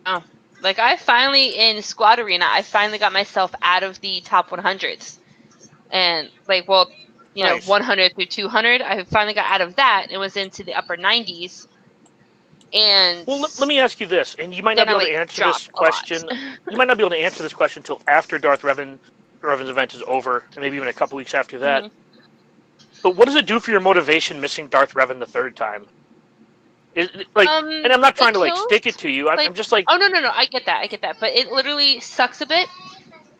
Oh, like I finally in squad arena, I finally got myself out of the top 100s, and like, well, Nice. 100 through 200, I finally got out of that and was into the upper 90s, and Well, let me ask you this, and you might not then be I able to like answer this dropped a lot. question. You might not be able to answer this question until after Revan's event is over, and maybe even a couple weeks after that. Mhm. But what does it do for your motivation missing Darth Revan the third time? Like, and I'm not trying It to like kills. stick it to you. I'm Like, just like, oh no, I get that, but it literally sucks a bit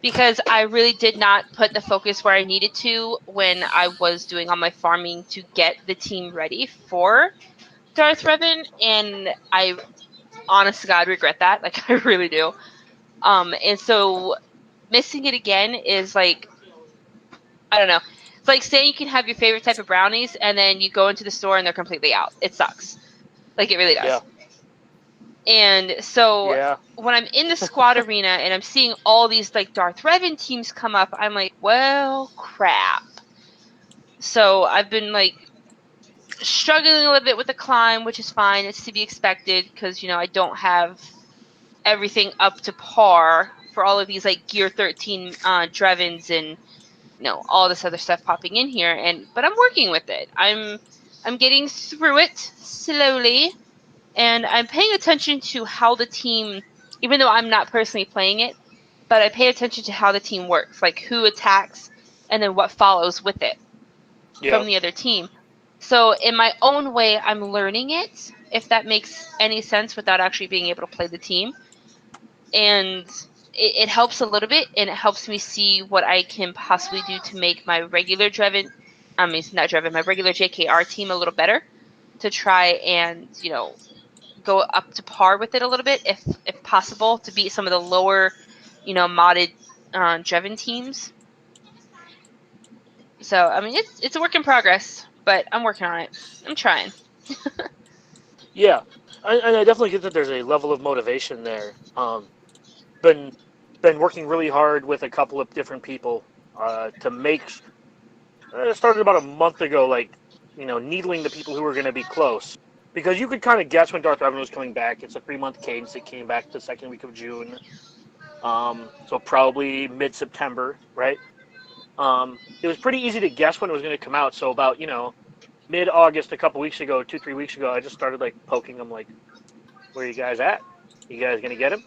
because I really did not put the focus where I needed to when I was doing all my farming to get the team ready for Darth Revan, and I, honest to God, regret that. Like, I really do. And so missing it again is like, I don't know. It's like saying you can have your favorite type of brownies and then you go into the store and they're completely out. It sucks. Like, it really yeah, does. And so yeah, when I'm in the squad arena and I'm seeing all these like Darth Revan teams come up, I'm like, well, crap. So I've been like struggling a little bit with the climb, which is fine. It's to be expected because I don't have everything up to par for all of these like Gear 13 Drevens and all this other stuff popping in here. But I'm working with it. I'm getting through it slowly, and I'm paying attention to how the team, even though I'm not personally playing it, but I pay attention to how the team works, like who attacks and then what follows with it yeah, from the other team. So in my own way, I'm learning it, if that makes any sense, without actually being able to play the team. And it helps a little bit, and it helps me see what I can possibly do to make my regular Dreven, not Dreven, my regular JKR team a little better, to try and go up to par with it a little bit, if possible, to beat some of the lower, modded Dreven teams. So I mean, it's a work in progress, but I'm working on it. I'm trying. yeah. And I definitely get that there's a level of motivation there. Been been working really hard with a couple of different people to make. It started about a month ago, like needling the people who were going to be close, because you could kind of guess when Darth Revan was coming back. It's a 3-month cadence. It came back the second week of June, so probably mid-September, right? It was pretty easy to guess when it was going to come out. So about mid-August, a couple weeks ago, 2-3 weeks ago, I just started like poking them, like, where are you guys at? You guys gonna get him?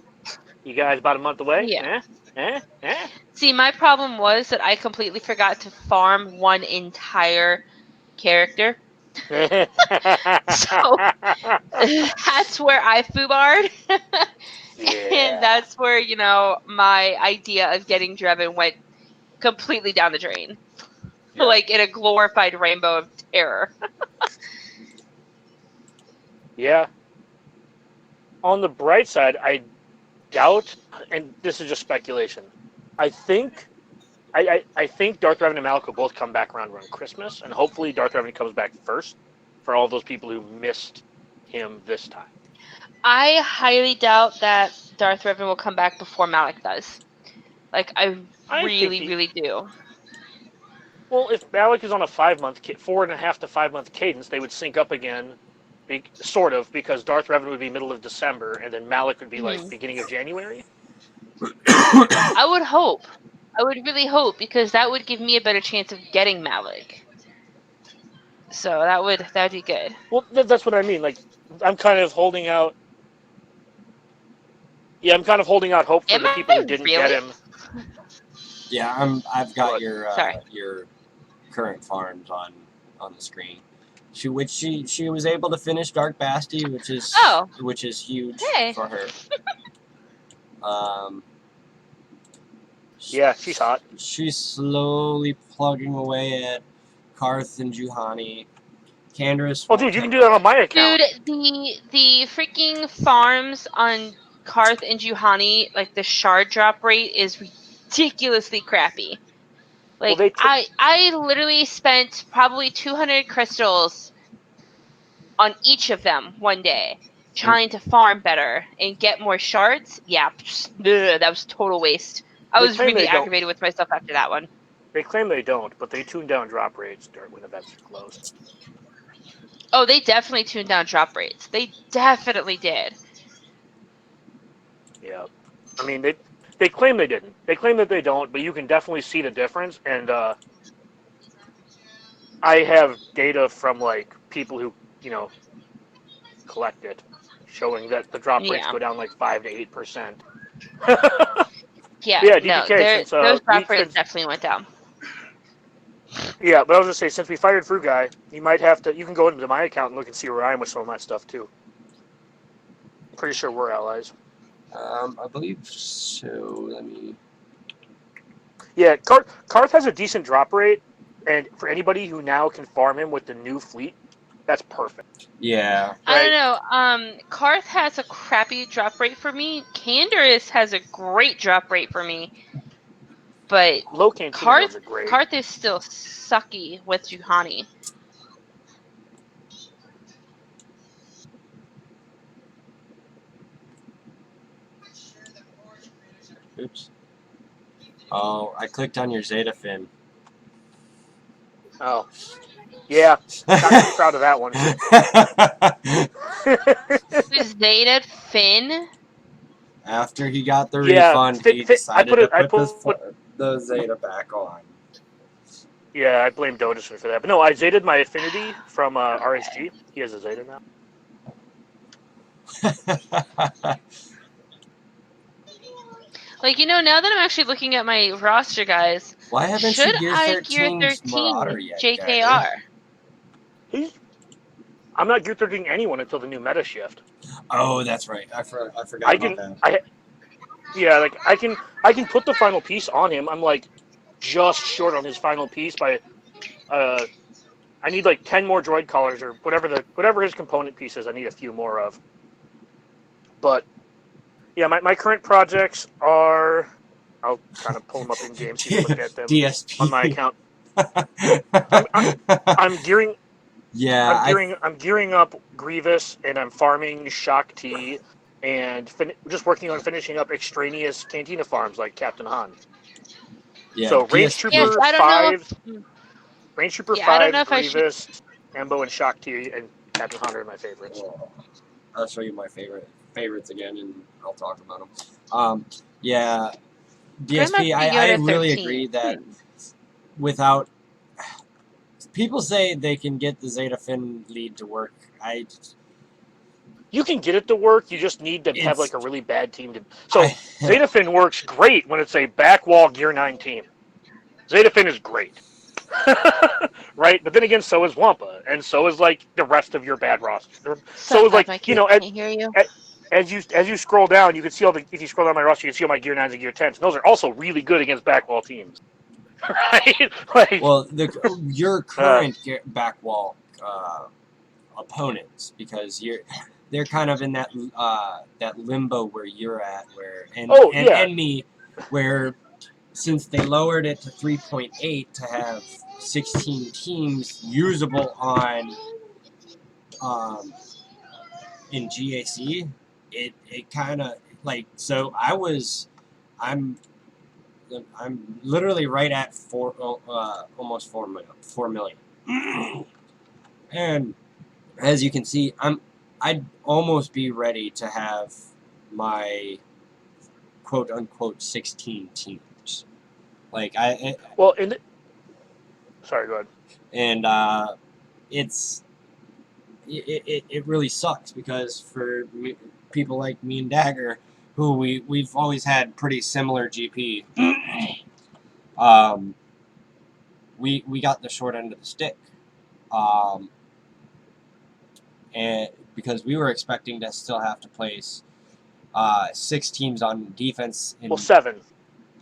You guys about a month away? Yeah. Eh? See, my problem was that I completely forgot to farm one entire character. So that's where I foobarred. And Yeah. that's where, my idea of getting Dreven went completely down the drain. Yeah. Like in a glorified rainbow of terror. Yeah. On the bright side, I doubt, and this is just speculation. I think, I think Darth Revan and Malik will both come back around Christmas, and hopefully Darth Revan comes back first for all those people who missed him this time. I highly doubt that Darth Revan will come back before Malik does. Like, I I think really, he. really do. Well, if Malik is on a 4.5 to 5 month cadence, they would sync up again, sort of, because Darth Revan would be middle of December, and then Malik would be like Mhm. beginning of January. I would hope. I would really hope, because that would give me a better chance of getting Malik. So that'd be good. Well, that's what I mean. Like, I'm kind of holding out. Yeah, I'm kind of holding out hope for Am the people who I didn't get really? him. Yeah, I've got What? Sorry. your current farms on the screen. She was able to finish Dark Basti, Oh, which is huge hey. for her. Um, Yeah, she's hot. She's slowly plugging away at Karth and Juhani. Candace. Oh, dude, you can do that on my account. Dude, the freaking farms on Karth and Juhani, like the shard drop rate is ridiculously crappy. Well, Like I literally spent probably 200 crystals on each of them one day trying to farm better and get more shards. Yeah, that was total waste. I They was claim really they don't. aggravated with myself after that one. They claim they don't, but they tune down drop rates when events are closed. Oh, they definitely tuned down drop rates. They definitely did. Yeah, I mean they claim they didn't. They claim that they don't, but you can definitely see the difference. And I have data from like people who collect it, showing that the drop rates Yeah. go down like 5 to 8%. Yeah, Yeah, no, DPK. Since those drop rates definitely went down. yeah, but I was gonna say since we fired Fruit Guy, you might have to. You can go into my account and look and see where I am with some of my stuff too. I'm pretty sure we're allies. I believe so. Let me. Yeah, Karth has a decent drop rate, and for anybody who now can farm him with the new fleet, that's perfect. Yeah. Right? I don't know. Karth has a crappy drop rate for me. Candace has a great drop rate for me. But Low Cantina ones are great. Karth is still sucky with Juhani. Oops. Oh, I clicked on your Zeta fin. Oh, yeah, not too proud of that one. Zeta Finn? After he got the Yeah, refund, he decided to put the Zeta back on. Yeah, I blame Dodison for that. But no, I Zetaed my Affinity from RSG. He has a Zeta now. Like, now that I'm actually looking at my roster, guys, Why haven't should you I Gear Gear 13 Marauder yet, JKR? I'm not Gear 13 anyone until the new meta shift. Oh, that's right. I forgot about that. I can put the final piece on him. I'm like just short on his final piece by I need like 10 more droid collars or whatever his component piece is. I need a few more of. But yeah, my current projects are. I'll kind of pull them up in game so you can look at them DSP. on my account. I'm gearing. Yeah, I'm gearing up Grievous, and I'm farming Shock T, and just working on finishing up extraneous Cantina farms like Captain Han. Yeah, So Range Trooper 5, Range Trooper 5, Grievous, Embo, and Shock T, and Captain Han are my favorites. I'll show you my favorites again, and I'll talk about them. Yeah, DSP. I really agree that without people say they can get the Zeta Fin lead to work. You can get it to work. You just need to have like a really bad team to. So Zeta Fin works great when it's a backwall Gear 9 team. Zeta Fin is great, right? But then again, so is Wampa, and so is like the rest of your bad roster. So is like as you scroll down, you can see if you scroll down my roster, you can see all my Gear 9s and Gear 10s. And those are also really good against backwall teams. Right? Like, well, your current backwall opponents, because they're kind of in that limbo where you're at, and me, where since they lowered it to 3.8 to have 16 teams usable on in GAC, it kind of like, so I'm literally right at almost 4 million. And as you can see, I'd almost be ready to have my quote unquote 16 teams. Like sorry, go ahead. And it really sucks because for people like me and Dagger, who we've always had pretty similar GP, we got the short end of the stick, and because we were expecting to still have to place 6 teams on defense. Well, 7.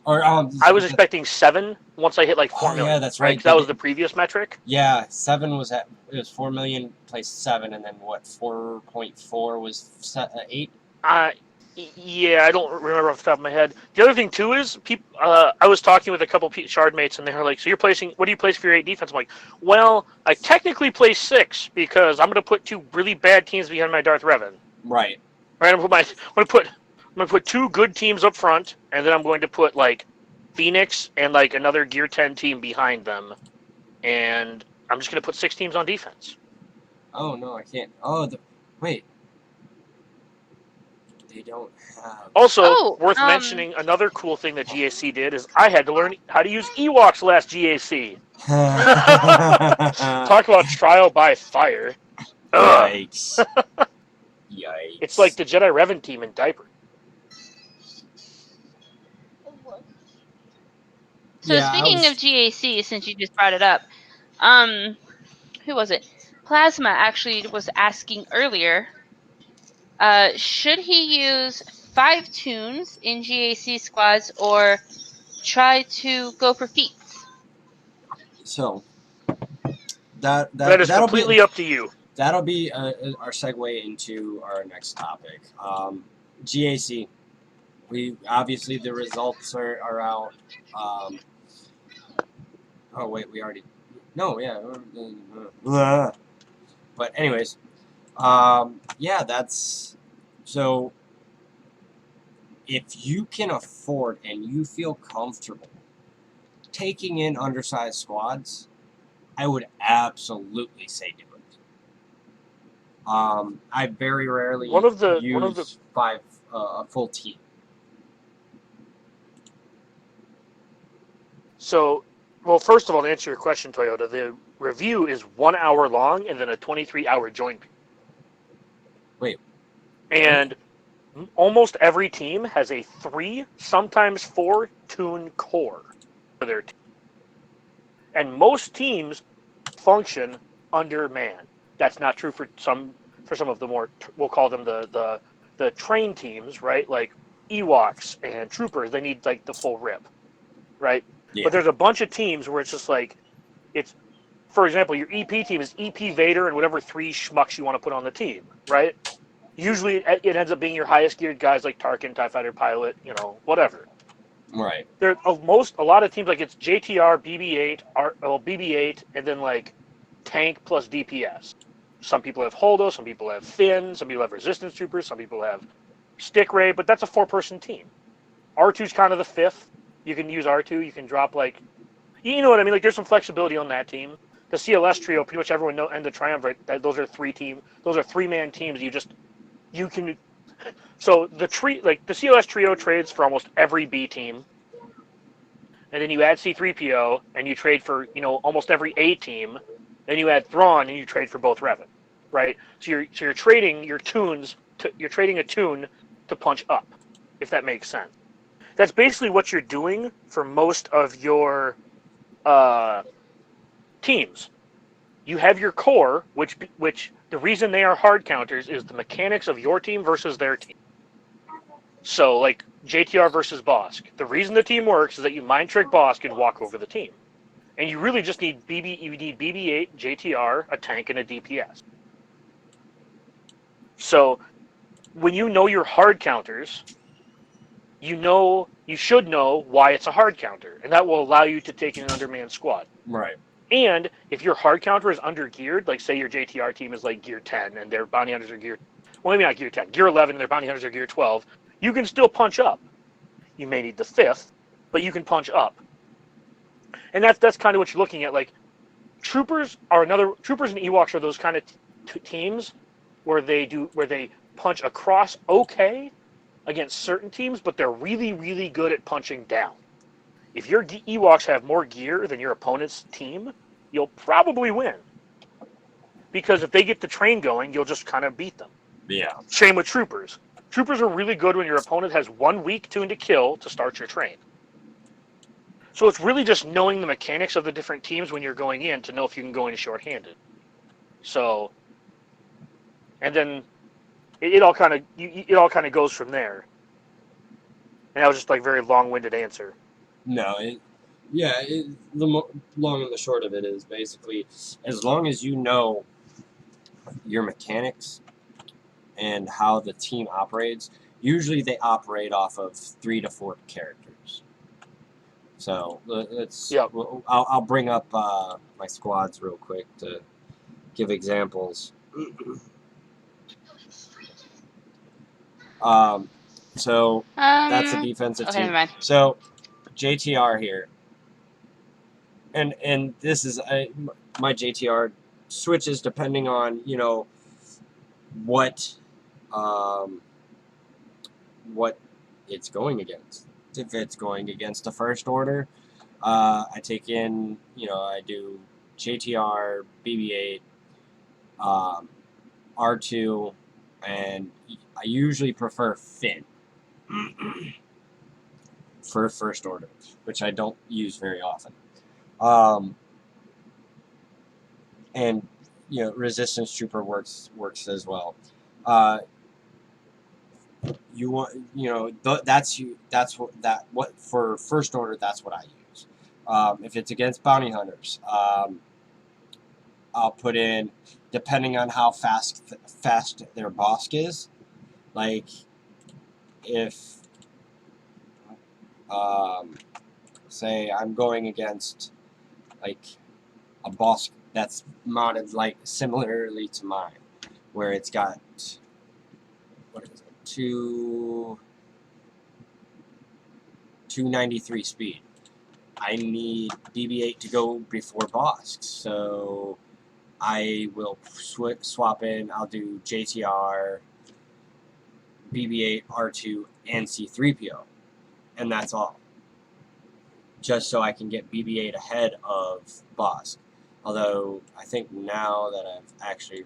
Or I was expecting 7 once I hit like 4 million. Yeah, that's right. 'Cause that was the previous metric. Yeah, 7 was it was 4 million placed 7, and then what 4.4 was 8. Yeah, I don't remember off the top of my head. The other thing too is I was talking with a couple shard mates, and they were like, "So you're placing? What do you place for your 8 defense?" I'm like, "Well, I technically place 6 because I'm going to put 2 really bad teams behind my Darth Revan." Right. Right. I'm going to put 2 good teams up front, and then I'm going to put like Phoenix and like another Gear 10 team behind them, and I'm just going to put 6 teams on defense. Oh no, I can't. Oh, wait. They don't have. Also, worth mentioning, another cool thing that GAC did is I had to learn how to use Ewoks last GAC. Talk about trial by fire. Yikes. Yikes. It's like the Jedi Revan team in diaper. So speaking of GAC, since you just brought it up, who was it? Plasma actually was asking earlier, should he use 5 tunes in GAC squads or try to go for feats? So that is completely up to you. That'll be our segue into our next topic. GAC. We obviously the results are out. Oh wait, we already. No, yeah. But anyways, yeah, that's so. If you can afford and you feel comfortable taking in undersized squads, I would absolutely say do it. I very rarely use 5 a full team. So, well, first of all, to answer your question, Toyota, the review is 1 hour long and then a 23-hour join. Wait. And almost every team has a 3, sometimes 4 tune core for their team. And most teams function under man. That's not true for some of the more, we'll call them the train teams, right? Like Ewoks and Troopers, they need like the full rip, right? Yeah. But there's a bunch of teams where it's just like, it's, for example, your EP team is EP Vader and whatever 3 schmucks you want to put on the team, right? Usually it ends up being your highest geared guys like Tarkin, TIE Fighter Pilot, whatever. Right. There a lot of teams, like it's JTR, BB-8, BB-8, and then like tank plus DPS. Some people have Holdo, some people have Finn, some people have Resistance Troopers, some people have Stick Ray, but that's a 4-person team. R2's kind of the 5th. You can use R2. You can drop like, you know what I mean? Like there's some flexibility on that team. The CLS trio, pretty much everyone knows, and the Triumvirate, those are 3-man teams. You can. So the CLS trio trades for almost every B team, and then you add C-3PO and you trade for almost every A team. Then you add Thrawn and you trade for both Revan, right? So you're trading your tunes. You're trading a tune to punch up, if that makes sense. That's basically what you're doing for most of your teams. You have your core, which the reason they are hard counters is the mechanics of your team versus their team. So, like JTR versus Bosk. The reason the team works is that you mind trick Bosk and walk over the team. And you really just need BB-8, JTR, a tank, and a DPS. So, when you know your hard counters, you should know why it's a hard counter, and that will allow you to take an undermanned squad. Right. And if your hard counter is under-geared, like say your JTR team is like Gear 10 and their bounty hunters are Gear... Well, maybe not Gear 10. Gear 11 and their bounty hunters are Gear 12. You can still punch up. You may need the 5th, but you can punch up. And that's kind of what you're looking at. Like, Troopers and Ewoks are those kind of teams where they punch across okay against certain teams, but they're really, really good at punching down. If your Ewoks have more gear than your opponent's team, you'll probably win. Because if they get the train going, you'll just kind of beat them. Yeah. Same with troopers. Troopers are really good when your opponent has 1 week tuned to kill to start your train. So it's really just knowing the mechanics of the different teams when you're going in to know if you can go in shorthanded. So, and then it all kind of goes from there. And that was just like very long-winded answer. No, the long and the short of it is basically, as long as you know your mechanics and how the team operates, usually they operate off of 3 to 4 characters. So let's. Yep. I'll bring up my squads real quick to give examples. So that's a defensive okay, team. never mind. So JTR here, and this is my JTR switches depending on what it's going against. If it's going against the First Order, I take in I do JTR, BB-8, R2, and I usually prefer Finn for First Order, which I don't use very often. And Resistance Trooper works as well. You want that's what for First Order, that's what I use. If it's against bounty hunters, I'll put in, depending on how fast their boss is. Like if say I'm going against like a boss that's modded like similarly to mine, where it's got, what is it, 293 speed. I need BB-8 to go before boss, so I will swap in. I'll do JTR, BB-8, R2, and C-3PO, and that's all. Just so I can get BB-8 ahead of boss. Although I think now that I've actually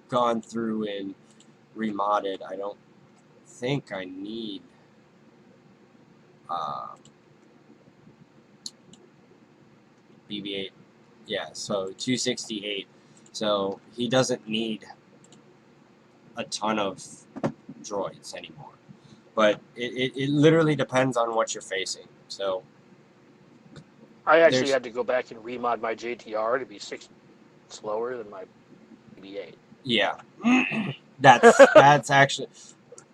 gone through and remodded, I don't think I need BB-8. Yeah, so 268. So he doesn't need a ton of droids anymore. But it literally depends on what you're facing. So I actually had to go back and remod my JTR to be 6 slower than my BB-8. Yeah. that's actually,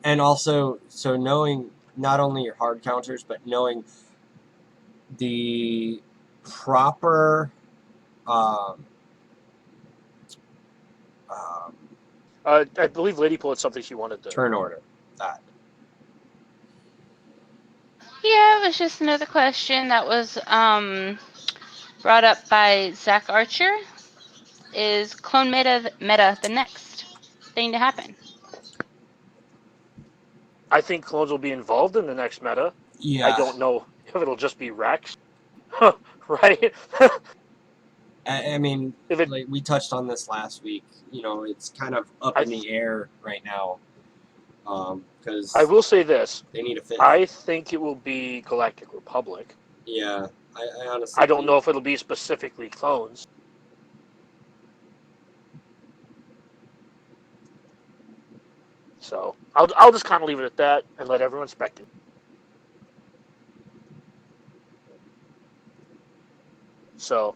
and also, so knowing not only your hard counters, but knowing the proper I believe Ladypool had something she wanted to turn order. That. Yeah, it was just another question that was brought up by Zach Archer. Is clone meta the next thing to happen? I think clones will be involved in the next meta. Yeah. I don't know if it'll just be Rex. Right? I mean, If like we touched on this last week. It's kind of up in the air right now. Because I will say this. They need a fifth. I think it will be Galactic Republic. Yeah, I honestly. I don't know if it'll be specifically clones. So I'll just kind of leave it at that and let everyone speculate. So,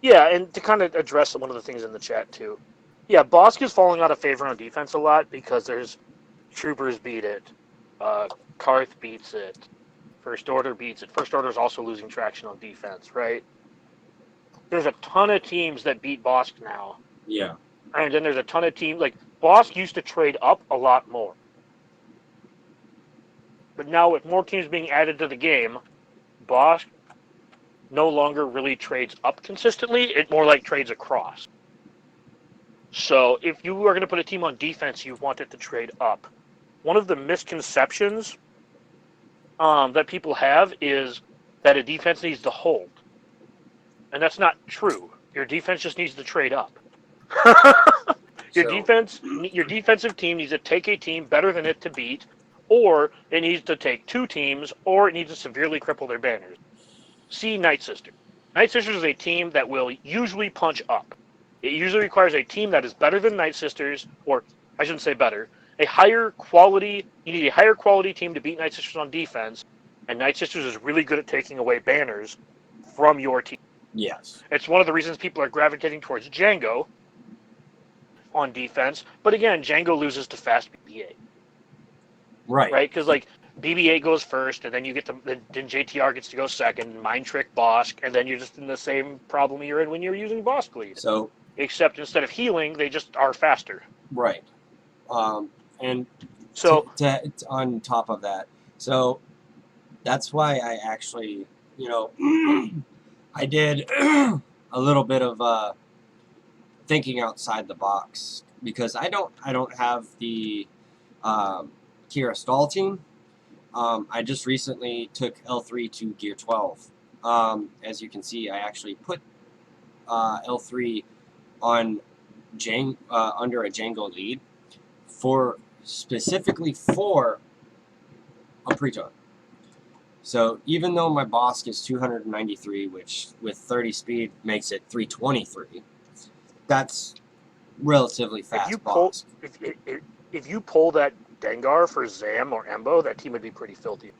yeah, and to kind of address one of the things in the chat too. Yeah, Bosk is falling out of favor on defense a lot because there's Troopers beat it, Karth beats it, First Order beats it. First Order is also losing traction on defense, right? There's a ton of teams that beat Bosk now. Yeah. And then there's a ton of teams, like, Bosk used to trade up a lot more. But now with more teams being added to the game, Bosk no longer really trades up consistently. It more like trades across. So if you are going to put a team on defense, you want it to trade up. One of the misconceptions that people have is that a defense needs to hold. And that's not true. Your defense just needs to trade up. Your defensive team needs to take a team better than it to beat, or it needs to take 2 teams, or it needs to severely cripple their banners. See Night Sisters. Night Sisters is a team that will usually punch up. It usually requires a team that is better than Night Sisters, or I shouldn't say better, you need a higher quality team to beat Night Sisters on defense, and Night Sisters is really good at taking away banners from your team. Yes. It's one of the reasons people are gravitating towards Django on defense, but again, Django loses to fast BB-8. Right. Right? Because, like, BB-8 goes first, and then then JTR gets to go second, Mind Trick Bosk, and then you're just in the same problem you're in when you're using Bosk lead. So, except instead of healing, they just are faster. Right. And so on top of that, so that's why I actually, I did a little bit of thinking outside the box, because I don't have the Kira Stall team. I just recently took L3 to Gear 12. As you can see, I actually put L3 on under a Django lead specifically for a Preton. So even though my Bosk is 293, which with 30 speed makes it 323, that's relatively fast. If you pull that Dengar for Zam or Embo, that team would be pretty filthy.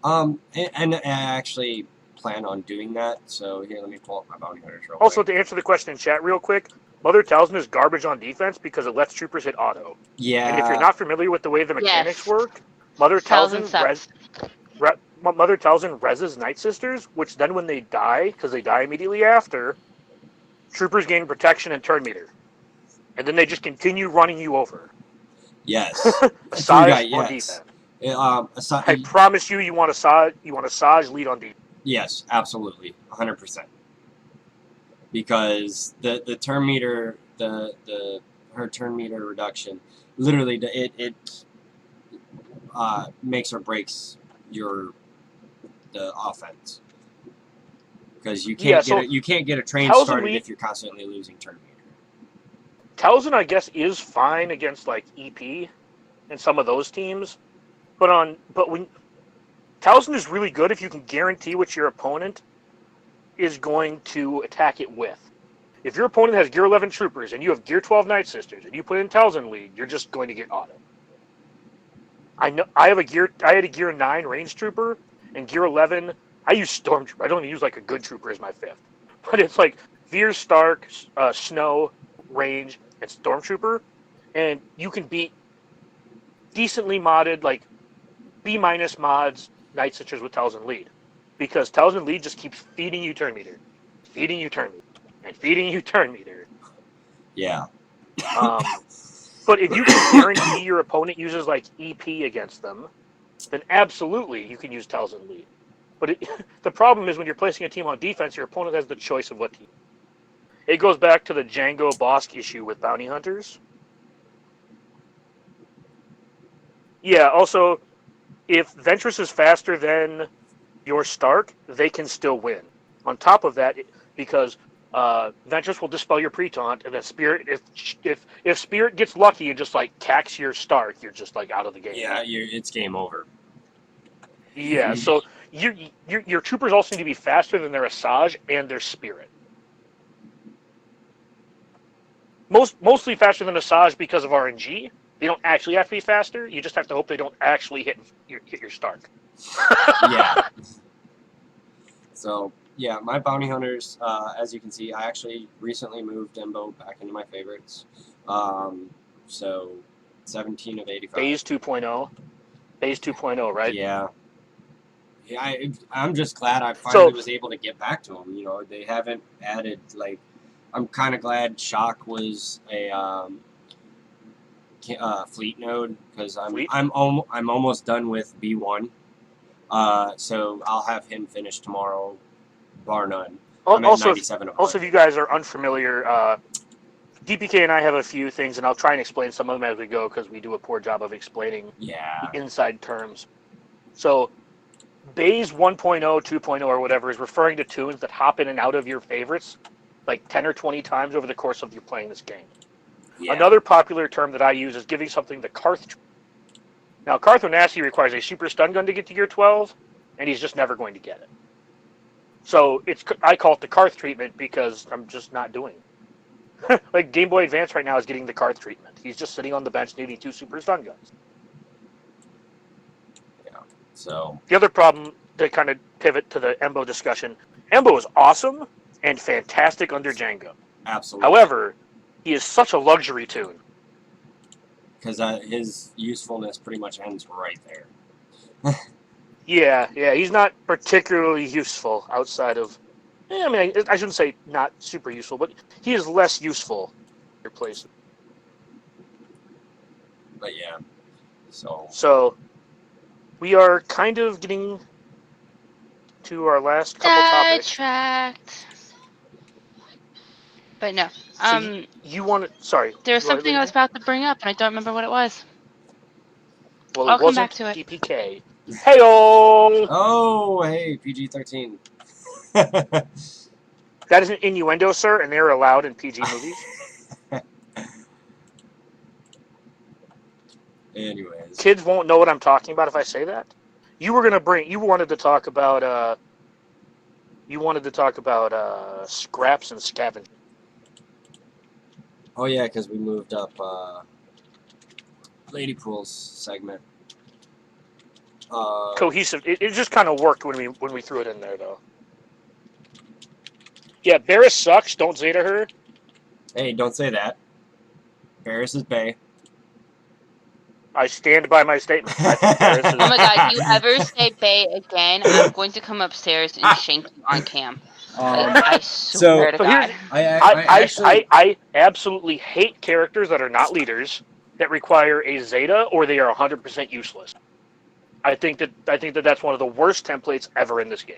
And I actually plan on doing that. So here, let me pull up my bounty hunters real Also, quick. to answer the question in chat real quick, Mother Talzin is garbage on defense because it lets troopers hit auto. Yeah. And if you're not familiar with the way the mechanics work, Mother Talzin reses Night Sisters, which then when they die, because they die immediately after, troopers gain protection and turn meter. And then they just continue running you over. Yes. Asajj on defense. I promise you, you want Asajj lead on defense. Yes, absolutely, 100%. Because the turn meter, her turn meter reduction, literally it makes or breaks the offense. Because you can't get a train started if you're constantly losing turn meter. Talzin, I guess, is fine against like EP and some of those teams, but when Talzin is really good if you can guarantee what your opponent is going to attack it with. If your opponent has Gear 11 troopers and you have Gear 12 Night Sisters and you put in Talzin lead, you're just going to get auto. I had a Gear 9 range trooper and Gear 11. I use Stormtrooper. I don't even use like a good trooper as my 5th, but it's like Veer, Stark, Snow, range, and Stormtrooper, and you can beat decently modded, like B- mods, Night Sisters with Talzin lead. Because Talzin lead just keeps feeding you turn meter, and feeding you turn meter. Yeah. But if you can guarantee your opponent uses like EP against them, then absolutely you can use Talzin lead. But the problem is when you're placing a team on defense, your opponent has the choice of what team. It goes back to the Django Bosk issue with bounty hunters. Yeah, also, if Ventress is faster than your Stark, they can still win. On top of that, because Ventress will dispel your pre-taunt, and then Spirit, if Spirit gets lucky and just like cacks your Stark, you're just like out of the game. Yeah, it's game over. Yeah, so your troopers also need to be faster than their Asajj and their Spirit. Mostly faster than Asajj because of RNG. They don't actually have to be faster. You just have to hope they don't actually hit your Stark. Yeah. So, yeah, my bounty hunters, as you can see, I actually recently moved Embo back into my favorites. So, 17 of 85. Phase 2.0. Phase 2.0, right? Yeah. Yeah, I'm just glad I finally was able to get back to them. You know, they haven't added, like, I'm kind of glad Shock was a fleet node, because I'm almost done with B1. So I'll have him finish tomorrow, bar none. Also, if you guys are unfamiliar, DPK and I have a few things, and I'll try and explain some of them as we go, because we do a poor job of explaining the inside terms. So, Bays 1.0, 2.0, or whatever is referring to tunes that hop in and out of your favorites like 10 or 20 times over the course of you playing this game. Yeah. Another popular term that I use is giving something the Karth. Now, Karth Onasi requires a super stun gun to get to gear 12, and he's just never going to get it. So I call it the Karth treatment because I'm just not doing it. Like Game Boy Advance right now is getting the Karth treatment. He's just sitting on the bench needing 2 super stun guns. Yeah. So the other problem, to kind of pivot to the Embo discussion, Embo is awesome and fantastic under Django. absolutely. However, he is such a luxury tune. Because his usefulness pretty much ends right there. Yeah, he's not particularly useful outside of. I mean, I shouldn't say not super useful, but he is less useful in your places. But yeah, So we are kind of getting to our last couple topics. Sidetracked. But no. So you want to? Sorry. There's something I was about to bring up, and I don't remember what it was. Well, I'll it come wasn't back to it. DPK. Hey-oh! Oh, hey, PG-13. That is an innuendo, sir, and they're allowed in PG movies. Anyways, Kids won't know what I'm talking about if I say that. You wanted to talk about scraps and scavenging. oh yeah, because we moved up Ladypool's segment. Cohesive. It just kind of worked when we threw it in there, though. Yeah, Barris sucks. Don't Zeta her. Hey, don't say that. Barris is Bay. I stand by my statement. I think Barris is. Oh my god, you ever say Bay again, I'm going to come upstairs and shank you on cam. I swear to God. I absolutely hate characters that are not leaders that require a Zeta or they are 100% useless. I think that that's one of the worst templates ever in this game.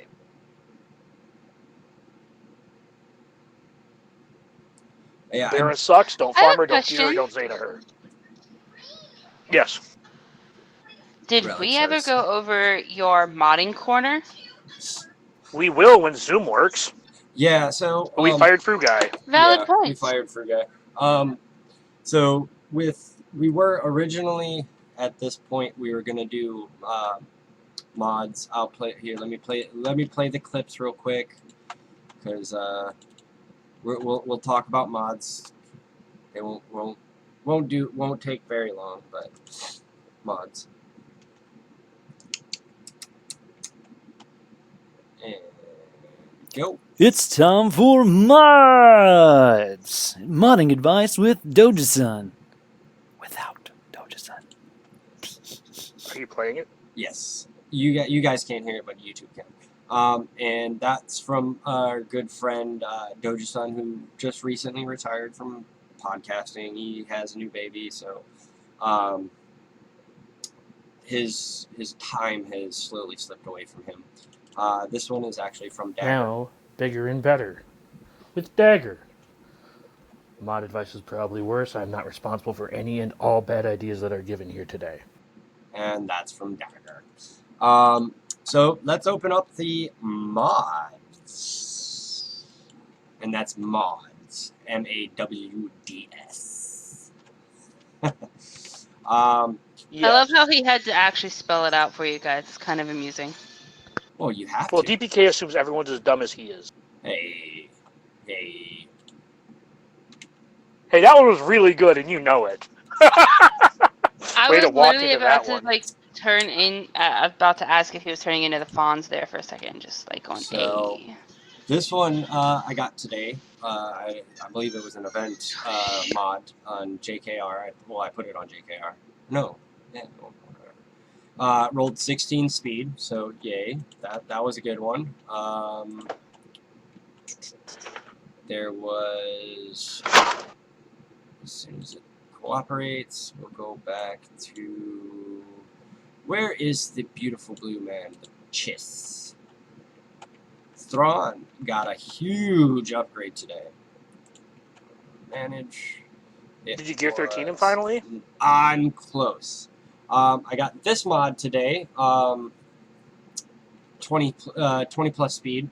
Yeah, Barris sucks. Don't I have farm her. a Don't gear her. question. Don't Zeta her. Yes. Did Relic we ever source. go over your modding corner? We will when Zoom works. Yeah, so But we fired Fruit Guy. Valid we point. fired Fruit Guy. So we were originally at this point we were gonna do mods. I'll play here. Let me play the clips real quick because we'll talk about mods. It won't take very long, but mods. And go. It's time for mods! Modding advice with Doja-san. Without Doja-san. Are you playing it? Yes. You guys can't hear it, but YouTube can. And that's from our good friend Doja-san, who just recently retired from podcasting. He has a new baby, so his time has slowly slipped away from him. This one is actually from Dagger. Now, bigger and better. With Dagger. Mod advice is probably worse. I'm not responsible for any and all bad ideas that are given here today. And that's from Dagger. So let's open up the mods. And that's mods. MAWDS. Yes. I love how he had to actually spell it out for you guys. It's kind of amusing. Well, you have Well, to. DPK assumes everyone's as dumb as he is. Hey. Hey, that one was really good, and you know it. I Way was to walk literally into about that to one. about to ask if he was turning into the Fawns there for a second, just like going. So- Hey. This one I got today. I believe it was an event mod on JKR. I put it on JKR. No. Yeah, whatever. Rolled 16 speed, so yay. That was a good one. There was... As soon as it cooperates, we'll go back to... Where is the beautiful blue man? The Chiss. Thrawn got a huge upgrade today. Manage. Did you gear 13 him finally? I'm close. I got this mod today. 20 plus speed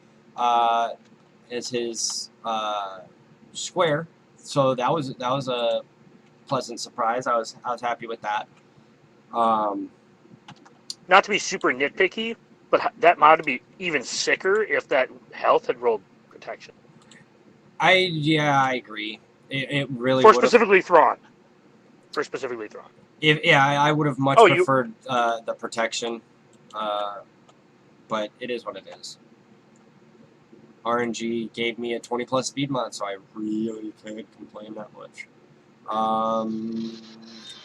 is his square. So that was a pleasant surprise. I was happy with that. Not to be super nitpicky, but that mod would be even sicker if that health had rolled protection. I agree. It really For would have. specifically Thrawn. For specifically Thrawn. I would have much preferred the protection, but it is what it is. RNG gave me a 20+ speed mod, so I really can't complain that much.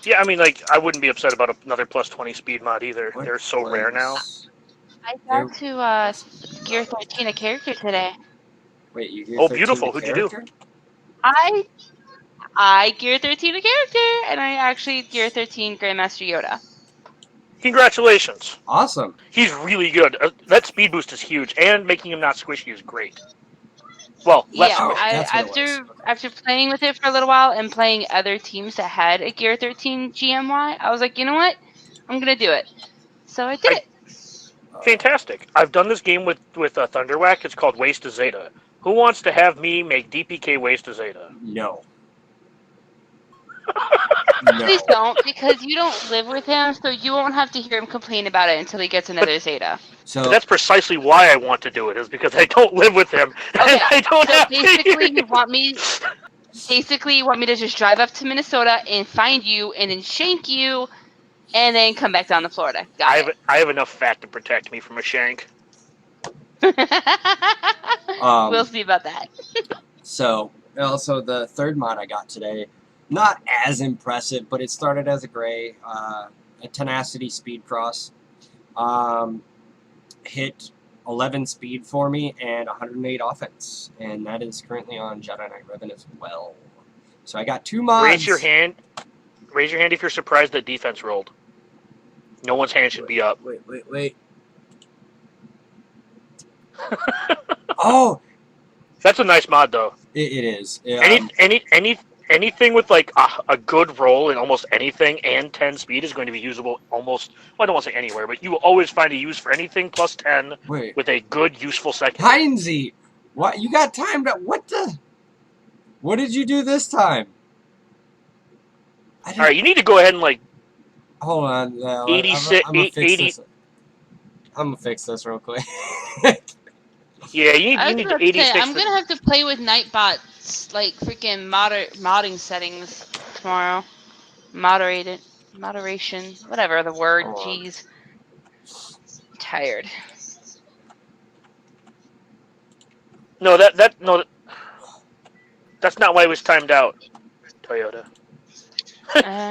Yeah, I mean, like, I wouldn't be upset about another +20 speed mod either. They're so rare now. I got to Gear 13 a character today. Wait, you Gear 13 beautiful. a Who'd you do? character? I Gear 13 a character, and I actually Gear 13 Grandmaster Yoda. Congratulations. Awesome. He's really good. That speed boost is huge, and making him not squishy is great. Well, less squishy. After playing with it for a little while and playing other teams that had a Gear 13 GMY, I was like, you know what? I'm going to do it. So I did it. Fantastic. I've done this game with Thunderwhack. It's called Waste a Zeta. Who wants to have me make DPK Waste a Zeta? No. Please don't, because you don't live with him, so you won't have to hear him complain about it until he gets another Zeta. So that's precisely why I want to do it, is because I don't live with him. Okay, and I don't so have basically you want me to just drive up to Minnesota and find you and then shank you and then come back down to Florida. I have enough fat to protect me from a shank. We'll see about that. So, also the third mod I got today, not as impressive, but it started as a gray, a tenacity speed cross. Hit 11 speed for me and 108 offense, and that is currently on Jedi Knight Revan as well. So I got 2 mods. Raise your hand if you're surprised that defense rolled. No one's hand should be up. Wait. Oh! That's a nice mod, though. It is. Anything with like a good roll in almost anything and 10 speed is going to be usable almost, well, I don't want to say anywhere, but you will always find a use for anything plus 10 with a good, useful second. Heinzie! What? You got timed up? What did you do this time? Alright, you need to go ahead and, like... Hold on. 86... I'm gonna fix this real quick. Yeah, you need 86... I'm gonna have to play with Nightbot's, like, freaking modding settings tomorrow. Moderation, whatever the word, jeez. I'm tired. No, that's not why he was timed out, Toyota.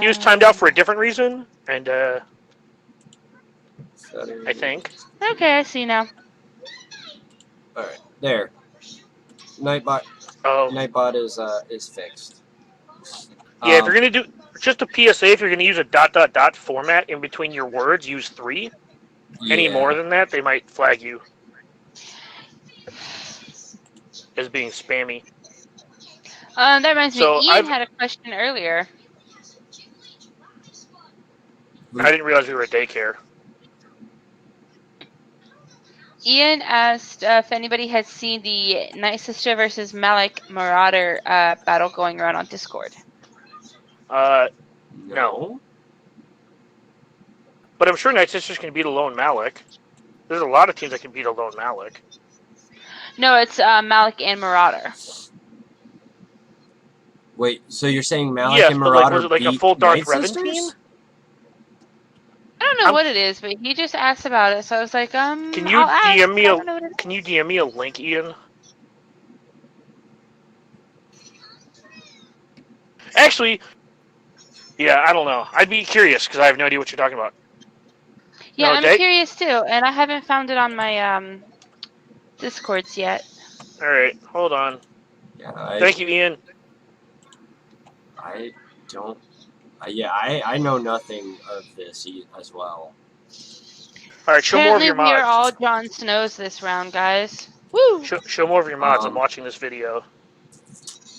He was timed out for a different reason, and, I think. Okay, I see now. Alright, there. Nightbot is fixed. Yeah, if you're gonna do just a PSA, if you're gonna use a ... format in between your words, use 3. Yeah. Any more than that, they might flag you as being spammy. That reminds me, Ian had a question earlier. I didn't realize we were at daycare. Ian asked if anybody had seen the Night Sister versus Malik Marauder battle going around on Discord. No. But I'm sure Night Sisters can beat a lone Malik. There's a lot of teams that can beat a lone Malik. No, it's Malik and Marauder. Wait, so you're saying Malik and Marauder was it like a full Darth Revan team? I don't know what it is, but he just asked about it, so I was like, Can you DM me a link, Ian? Actually, yeah, I don't know. I'd be curious because I have no idea what you're talking about. Yeah, I'm curious too, and I haven't found it on my Discords yet. All right, hold on. Yeah, thank you, Ian. I don't. I know nothing of this as well. All right, show more of your mods. We're all Jon Snows this round, guys. Woo! Show more of your mods. I'm watching this video.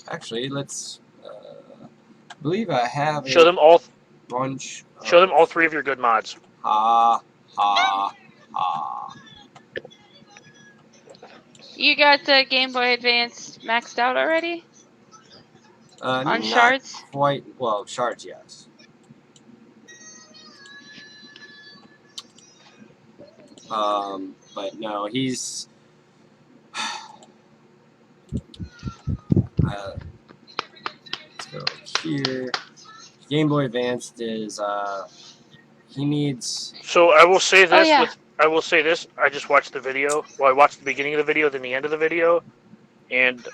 Actually, let's. I believe I have. Show them all. Bunch. Show them all 3 of your good mods. Ha. You got the Game Boy Advance maxed out already? On Not shards? quite. Well, shards, yes. But no, he's. Let's go here. Game Boy Advanced is he needs. So I will say this yeah. I will say this. I just watched the video. Well, I watched the beginning of the video, then the end of the video, and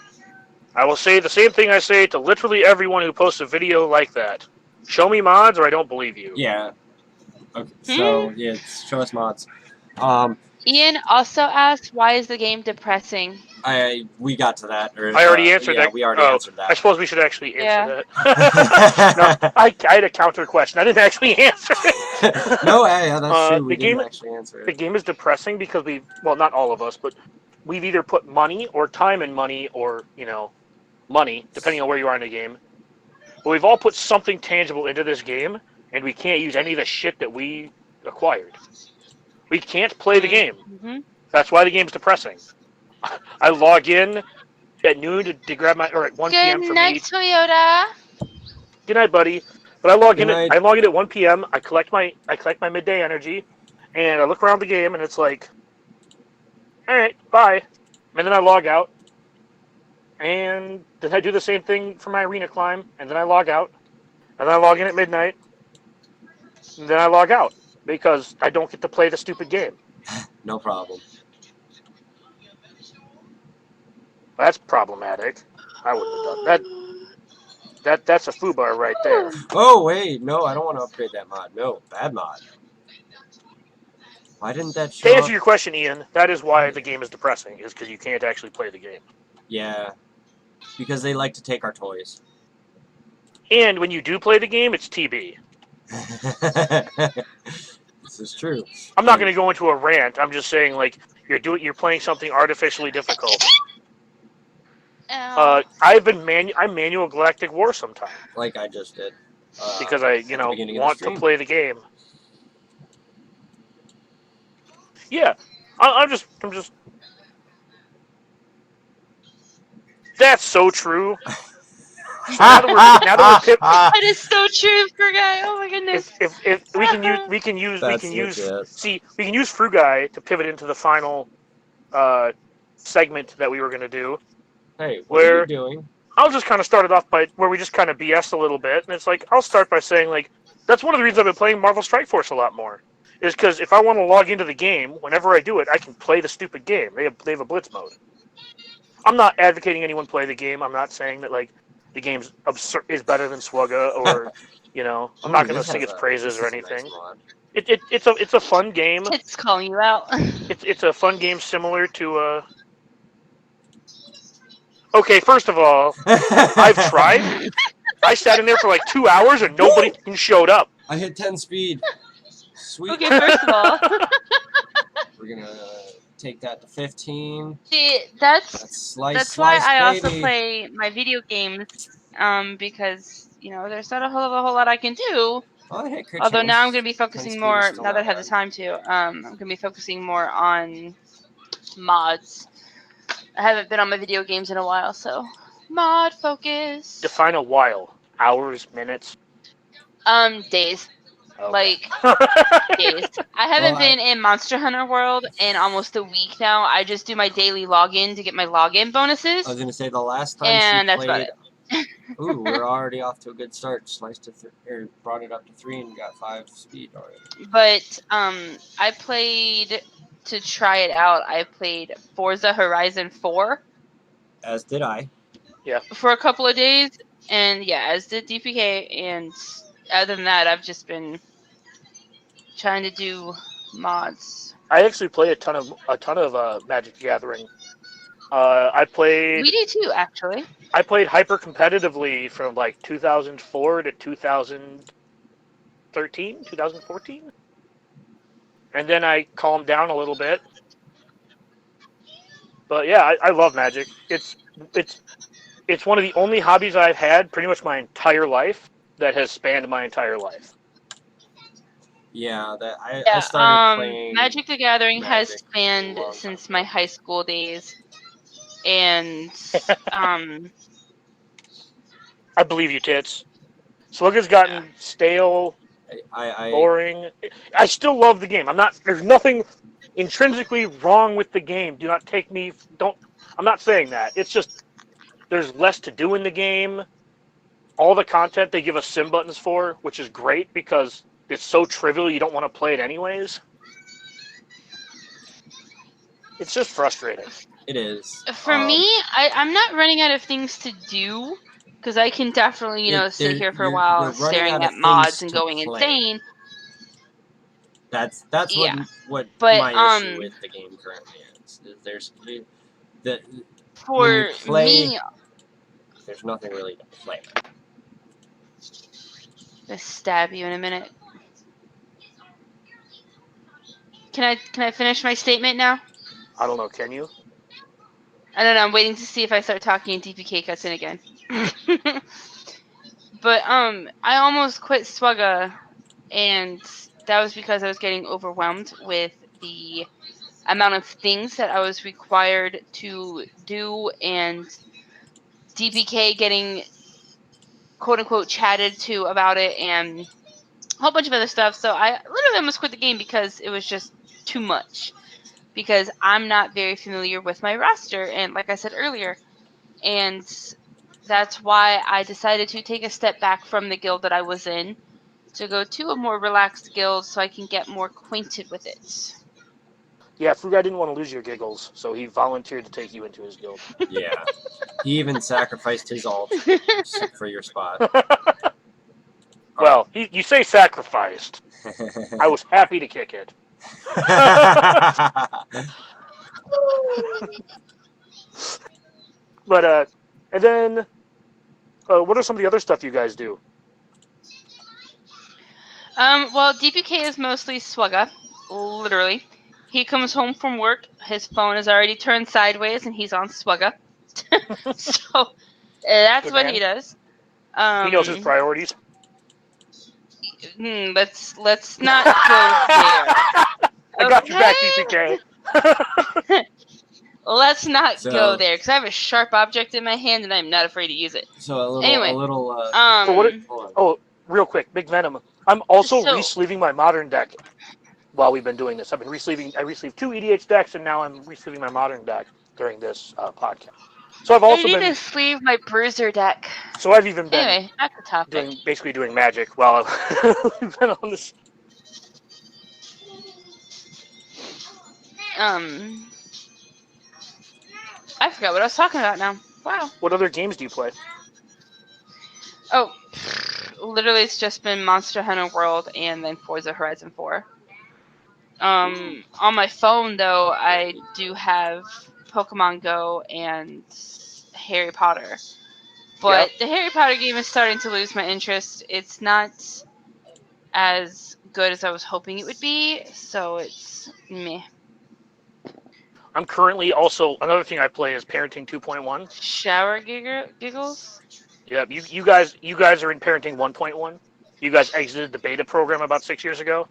I will say the same thing I say to literally everyone who posts a video like that. Show me mods, or I don't believe you. Yeah. Okay. So yeah, show us mods. Ian also asked, why is the game depressing? We got to that. Or, I already answered yeah, that. we already answered I that. suppose we should actually answer Yeah. that. No, I had a counter question. I didn't actually answer it. No, yeah, that's true. We the game, didn't actually answer the it. game is depressing because well, not all of us, but we've either put money or time in money or, money, depending on where you are in the game. But we've all put something tangible into this game, and we can't use any of the shit that we acquired. We can't play the game. Mm-hmm. That's why the game's depressing. I log in at noon to grab or at 1 p.m. Good for night, me. Toyota. Good night, buddy. But I log in. Good night. I log in at 1 p.m. I collect my midday energy, and I look around the game, and it's like, all right, bye. And then I log out, and then I do the same thing for my arena climb, and then I log out, and then I log in at midnight, and then I log out because I don't get to play the stupid game. No problem. That's problematic. I wouldn't have done that. That's a foobar right there. Oh wait, no, I don't want to upgrade that mod. No, bad mod. Why didn't that show To answer up? your question, Ian, that is why the game is depressing, is because you can't actually play the game. Yeah, because they like to take our toys. And when you do play the game, it's TB. This is true. I'm not going to go into a rant. I'm just saying, like, you're playing something artificially difficult. Ow. I'm manual Galactic War sometimes Like I just did. because I, at the beginning of the want to stream. play the game. Yeah, I'm just. That's so true. So now that we're That is so true, Frugai. Oh my goodness. if we can use That's legit. see, we can use Frugai to pivot into the final segment that we were going to do. Hey, what are Where you doing? I'll just kind of start it off by where we just kind of BS a little bit, and it's like I'll start by saying, like, that's one of the reasons I've been playing Marvel Strikeforce a lot more, is because if I want to log into the game, whenever I do it, I can play the stupid game. They have a blitz mode. I'm not advocating anyone play the game. I'm not saying that, like, the game's is better than Swugga, or I'm not going to sing its praises or anything. Nice It's a fun game. It's calling you out. It's a fun game similar to Okay, first of all, I've tried. I sat in there for like 2 hours and nobody showed up. I hit 10 speed. Sweet. Okay, first of all. We're gonna take that to 15. See, that's Slice, why slice, I also baby. play my video games, because there's not a whole lot I can do. Oh, I hit crit Although now I'm chance. going to be 10 focusing speed more, is still now that I not have the bad. time to, I'm going to be focusing more on mods. I haven't been on my video games in a while, so mod focus. Define a while. Hours, minutes. Days. Okay. Like, days. I haven't Well, been in Monster Hunter World in almost a week now. I just do my daily login to get my login bonuses. I was gonna say the last time And she that's about played. Ooh, we're already off to a good start. Sliced to or brought it up to 3 and got 5 speed already. But I played, to try it out, I played Forza Horizon 4 As did I. for a couple of days, and yeah, as did DPK. And other than that, I've just been trying to do mods. I actually play a ton of Magic the Gathering. I played We do too, actually. I played hyper competitively from like 2004 to 2013, 2014. And then I calmed down a little bit. But yeah, I love Magic. It's one of the only hobbies I've had pretty much my entire life that has spanned my entire life. Yeah, I started playing Magic the Gathering has Magic spanned a long since time my ago. high school days. And I believe you, tits. Slugga's gotten stale, I boring. I still love the game. There's nothing intrinsically wrong with the game. Do not take me. Don't. I'm not saying that. It's just there's less to do in the game. All the content they give us sim buttons for, which is great because it's so trivial you don't want to play it anyways. It's just frustrating. It is. For me, I'm not running out of things to do because I can definitely, sit here for a while you're running staring out at of mods things and to going play. insane. That's Yeah. what But, my issue with the game currently is. There's the when you For play, me, there's nothing really to play. I'm gonna stab you in a minute. Can I finish my statement now? I don't know. Can you? I don't know. I'm waiting to see if I start talking and DPK cuts in again. But I almost quit Swugga, and that was because I was getting overwhelmed with the amount of things that I was required to do, and DPK getting quote unquote chatted to about it, and a whole bunch of other stuff. So I literally almost quit the game because it was just too much. Because I'm not very familiar with my roster, and like I said earlier, and that's why I decided to take a step back from the guild that I was in to go to a more relaxed guild so I can get more acquainted with it. Yeah, Frugai didn't want to lose your giggles, so he volunteered to take you into his guild. Yeah, he even sacrificed his alt for your spot. Well, you say sacrificed. I was happy to kick it. But, and then, what are some of the other stuff you guys do? Well, DPK is mostly Swugga, literally. He comes home from work, his phone is already turned sideways, and he's on Swugga. So that's Good what man. he does. He knows his priorities. Let's not go there. I got your back, Okay? DPK. Let's not So- go there, because I have a sharp object in my hand and I'm not afraid to use it. So Anyway, a little. For what hold on. Oh, real quick, Big Venom. I'm also So- re-sleeving my modern deck while we've been doing this. I've been re-sleeving. I re-sleeved 2 EDH decks, and now I'm re-sleeving my modern deck during this podcast. So I've I also need been. to sleeve my bruiser deck. So I've even been Anyway, back to topic. basically doing magic while I've been on this. I forgot what I was talking about now. Wow. What other games do you play? Oh, literally, it's just been Monster Hunter World and then Forza Horizon 4. On my phone, though, I do have Pokemon Go and Harry Potter. But the Harry Potter game is starting to lose my interest. It's not as good as I was hoping it would be, so it's meh. I'm currently also another thing I play is Parenting 2.1. Shower giggles? Yeah, you guys are in Parenting 1.1. You guys exited the beta program about 6 years ago.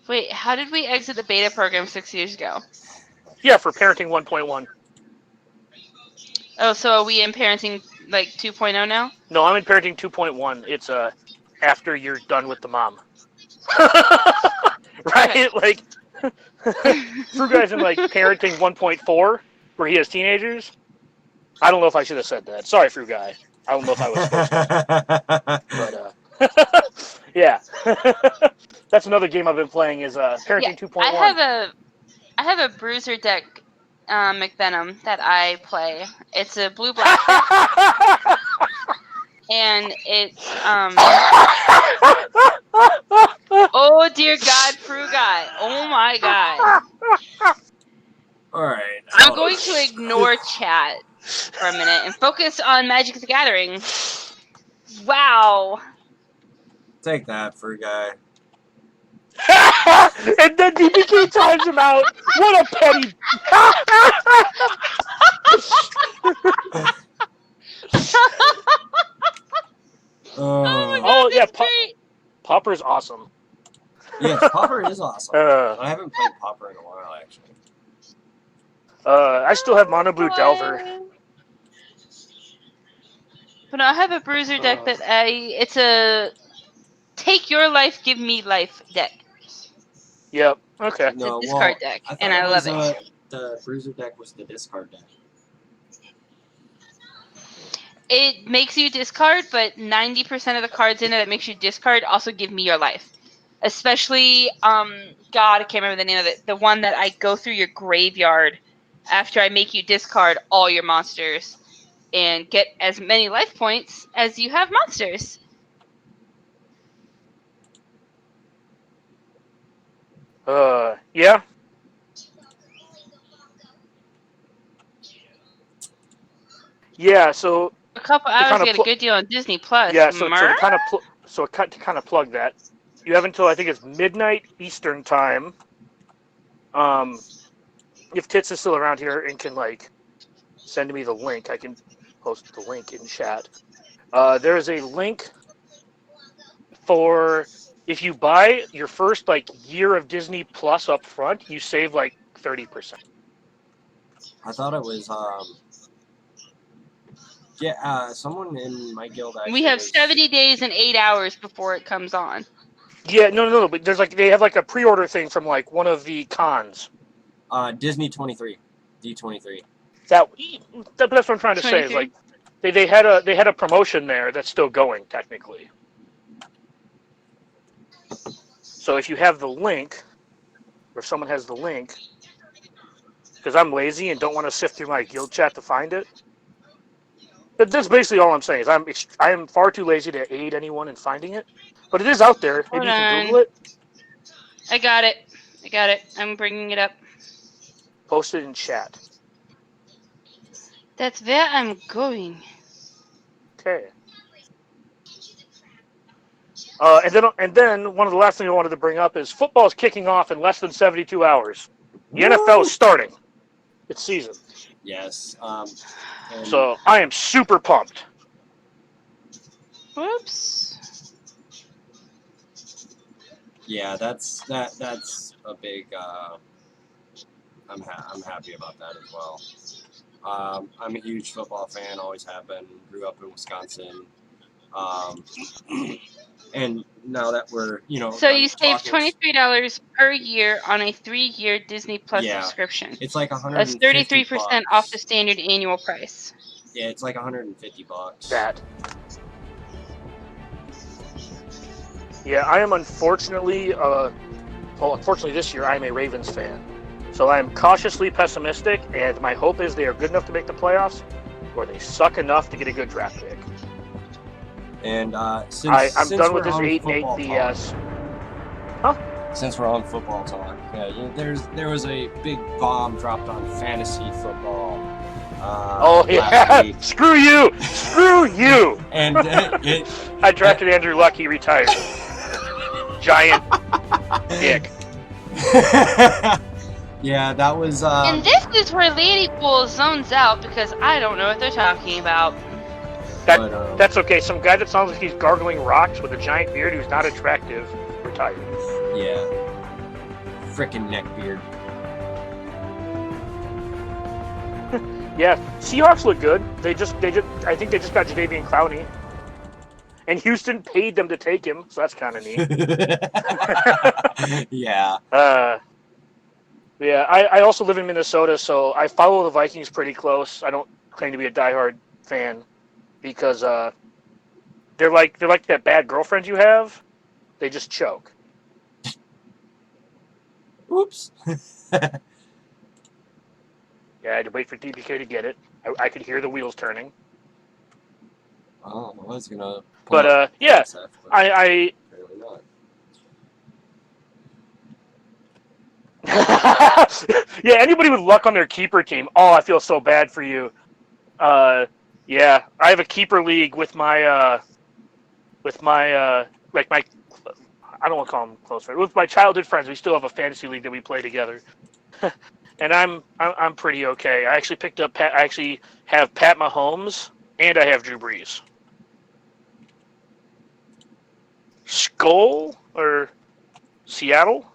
Wait, how did we exit the beta program 6 years ago? Yeah, for Parenting 1.1. Oh, so are we in Parenting, 2.0 now? No, I'm in Parenting 2.1. It's after you're done with the mom. Right? Okay. Fruit Guy's in Parenting 1.4, where he has teenagers. I don't know if I should have said that. Sorry, Fruit Guy. I don't know if I was supposed to. But, yeah. That's another game I've been playing is Parenting 2.1. I have a bruiser deck, McVenom, that I play. It's a blue-black deck, and it's, oh, dear God, Fruit Guy. Oh, my God. Alright. I'm going to ignore chat for a minute and focus on Magic the Gathering. Wow. Take that, free guy. And then DPK times him out. What a petty. Oh my God, Oh, yeah, that's great. Popper's awesome. Yes, Popper is awesome. I haven't played Popper in a while, actually. I still have Mono Blue Delver. But I have a bruiser deck that it's a take your life, give me life deck. Yep. Okay. It's a No, discard well, deck, I and thought I it was love it. the bruiser deck was the discard deck. It makes you discard, but 90% of the cards in it that makes you discard also give me your life. Especially, God, I can't remember the name of it. The one that I go through your graveyard after I make you discard all your monsters and get as many life points as you have monsters. Yeah. Yeah. So A couple to hours kind to of get a good deal on Disney Plus. yeah. So Mer? to kind of to kind of plug that, you have until I think it's midnight Eastern time. If Tits is still around here and can like send me the link, I can post the link in chat. There is a link for if you buy your first like year of Disney Plus up front, you save like 30%. I thought it was someone in my guild actually We have was 70 days and 8 hours before it comes on. Yeah, no. But there's like they have like a pre-order thing from like one of the cons. Disney 23, D23. That's what I'm trying to say. Is 23? like they had a promotion there that's still going technically. So if you have the link, or if someone has the link, because I'm lazy and don't want to sift through my guild chat to find it. But that's basically all I'm saying. Is I am far too lazy to aid anyone in finding it. But it is out there. Maybe you can Google it. I got it. I'm bringing it up. Post it in chat. That's where I'm going. Okay. And then one of the last things I wanted to bring up is football is kicking off in less than 72 hours. The NFL is starting its season. Yes. So I am super pumped. Whoops. Yeah, that's a big. I'm happy about that as well. I'm a huge football fan, always have been. Grew up in Wisconsin, and now that we're So you save talking, $23 per year on a 3-year Disney Plus Yeah. subscription. it's like That's 150 33% off the standard annual price. Yeah, it's like $150. That. Yeah, I am unfortunately this year I'm a Ravens fan. So I am cautiously pessimistic, and my hope is they are good enough to make the playoffs, or they suck enough to get a good draft pick. And since I'm since done we're with this on 8-8 football BS. talk- Since we're on football talk, there was a big bomb dropped on fantasy football. Last week. Screw you! Screw you! And I drafted Andrew Luck. He retired. Giant dick. Yeah, that was. And this is where Ladypool zones out because I don't know what they're talking about. That's okay. Some guy that sounds like he's gargling rocks with a giant beard who's not attractive retired. Yeah. Frickin' neckbeard. Yeah, Seahawks look good. I think they just got Jadeveon Clowney. And Houston paid them to take him, so that's kind of neat. Yeah. Yeah, I also live in Minnesota, so I follow the Vikings pretty close. I don't claim to be a diehard fan because they're like that bad girlfriend you have. They just choke. Oops. Yeah, I had to wait for DBK to get it. I could hear the wheels turning. Oh, I was gonna. But yeah, I apparently not. Yeah, anybody with luck on their keeper team. Oh, I feel so bad for you. Yeah, I have a keeper league with my like my, I don't want to call them close friends. With my childhood friends, we still have a fantasy league that we play together. And I'm pretty okay. I actually picked up I actually have Pat Mahomes and I have Drew Brees. Skull or Seattle?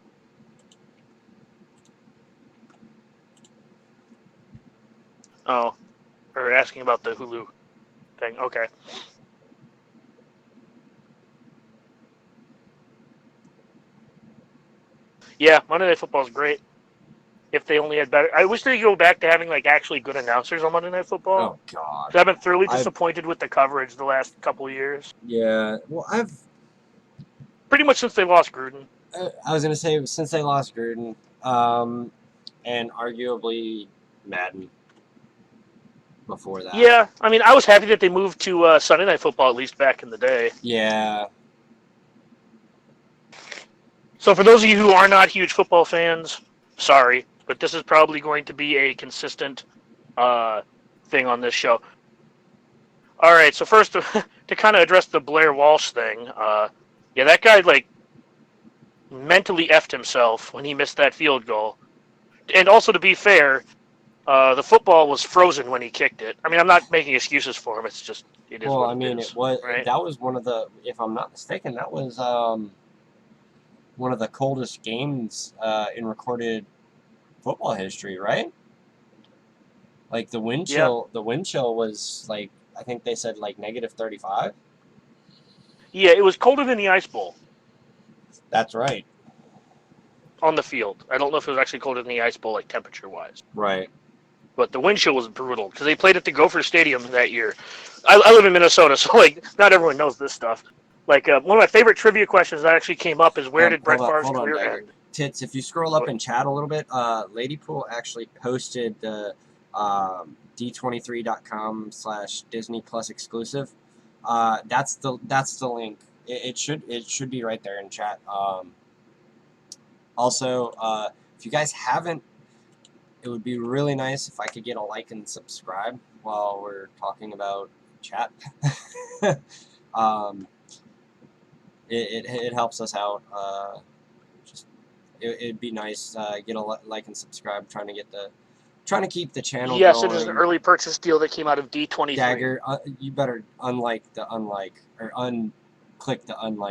Oh, or asking about the Hulu thing. Okay. Yeah, Monday Night Football is great. If they only had better, I wish they could go back to having like actually good announcers on Monday Night Football. Oh God. 'Cause I've been thoroughly I've- disappointed with the coverage the last couple of years. Yeah. Well, Pretty much since they lost Gruden. I was gonna say since they lost Gruden, and arguably Madden before that. Yeah, I mean, I was happy that they moved to Sunday Night Football at least back in the day. Yeah. So for those of you who are not huge football fans, sorry, but this is probably going to be a consistent thing on this show. All right, so first to kind of address the Blair Walsh thing, yeah, that guy like mentally effed himself when he missed that field goal. And also, to be fair, the football was frozen when he kicked it. I mean, I'm not making excuses for him. It's just it is. Well, what I mean, is, it was right? that was one of the, if I'm not mistaken, that was one of the coldest games in recorded football history, right? Like the wind chill, the wind chill was like, I think they said like -35. Yeah, it was colder than the Ice Bowl That's right. on the field. I don't know if it was actually colder than the Ice Bowl, like temperature-wise. Right. But the wind chill was brutal because they played at the Gopher Stadium that year. I live in Minnesota, so like not everyone knows this stuff. Like one of my favorite trivia questions that actually came up is where did Brett Favre's career end? Tits, if you scroll up in chat a little bit, Ladypool actually posted the d23.com/Disney Plus exclusive. That's the link. It should be right there in chat. Also, if you guys haven't, it would be really nice if I could get a like and subscribe while we're talking about chat. It helps us out. It'd be nice get a like and subscribe. Trying to keep the channel. Yes, going. it is an early purchase deal that came out of D23. Dagger, you better unclick the unlike.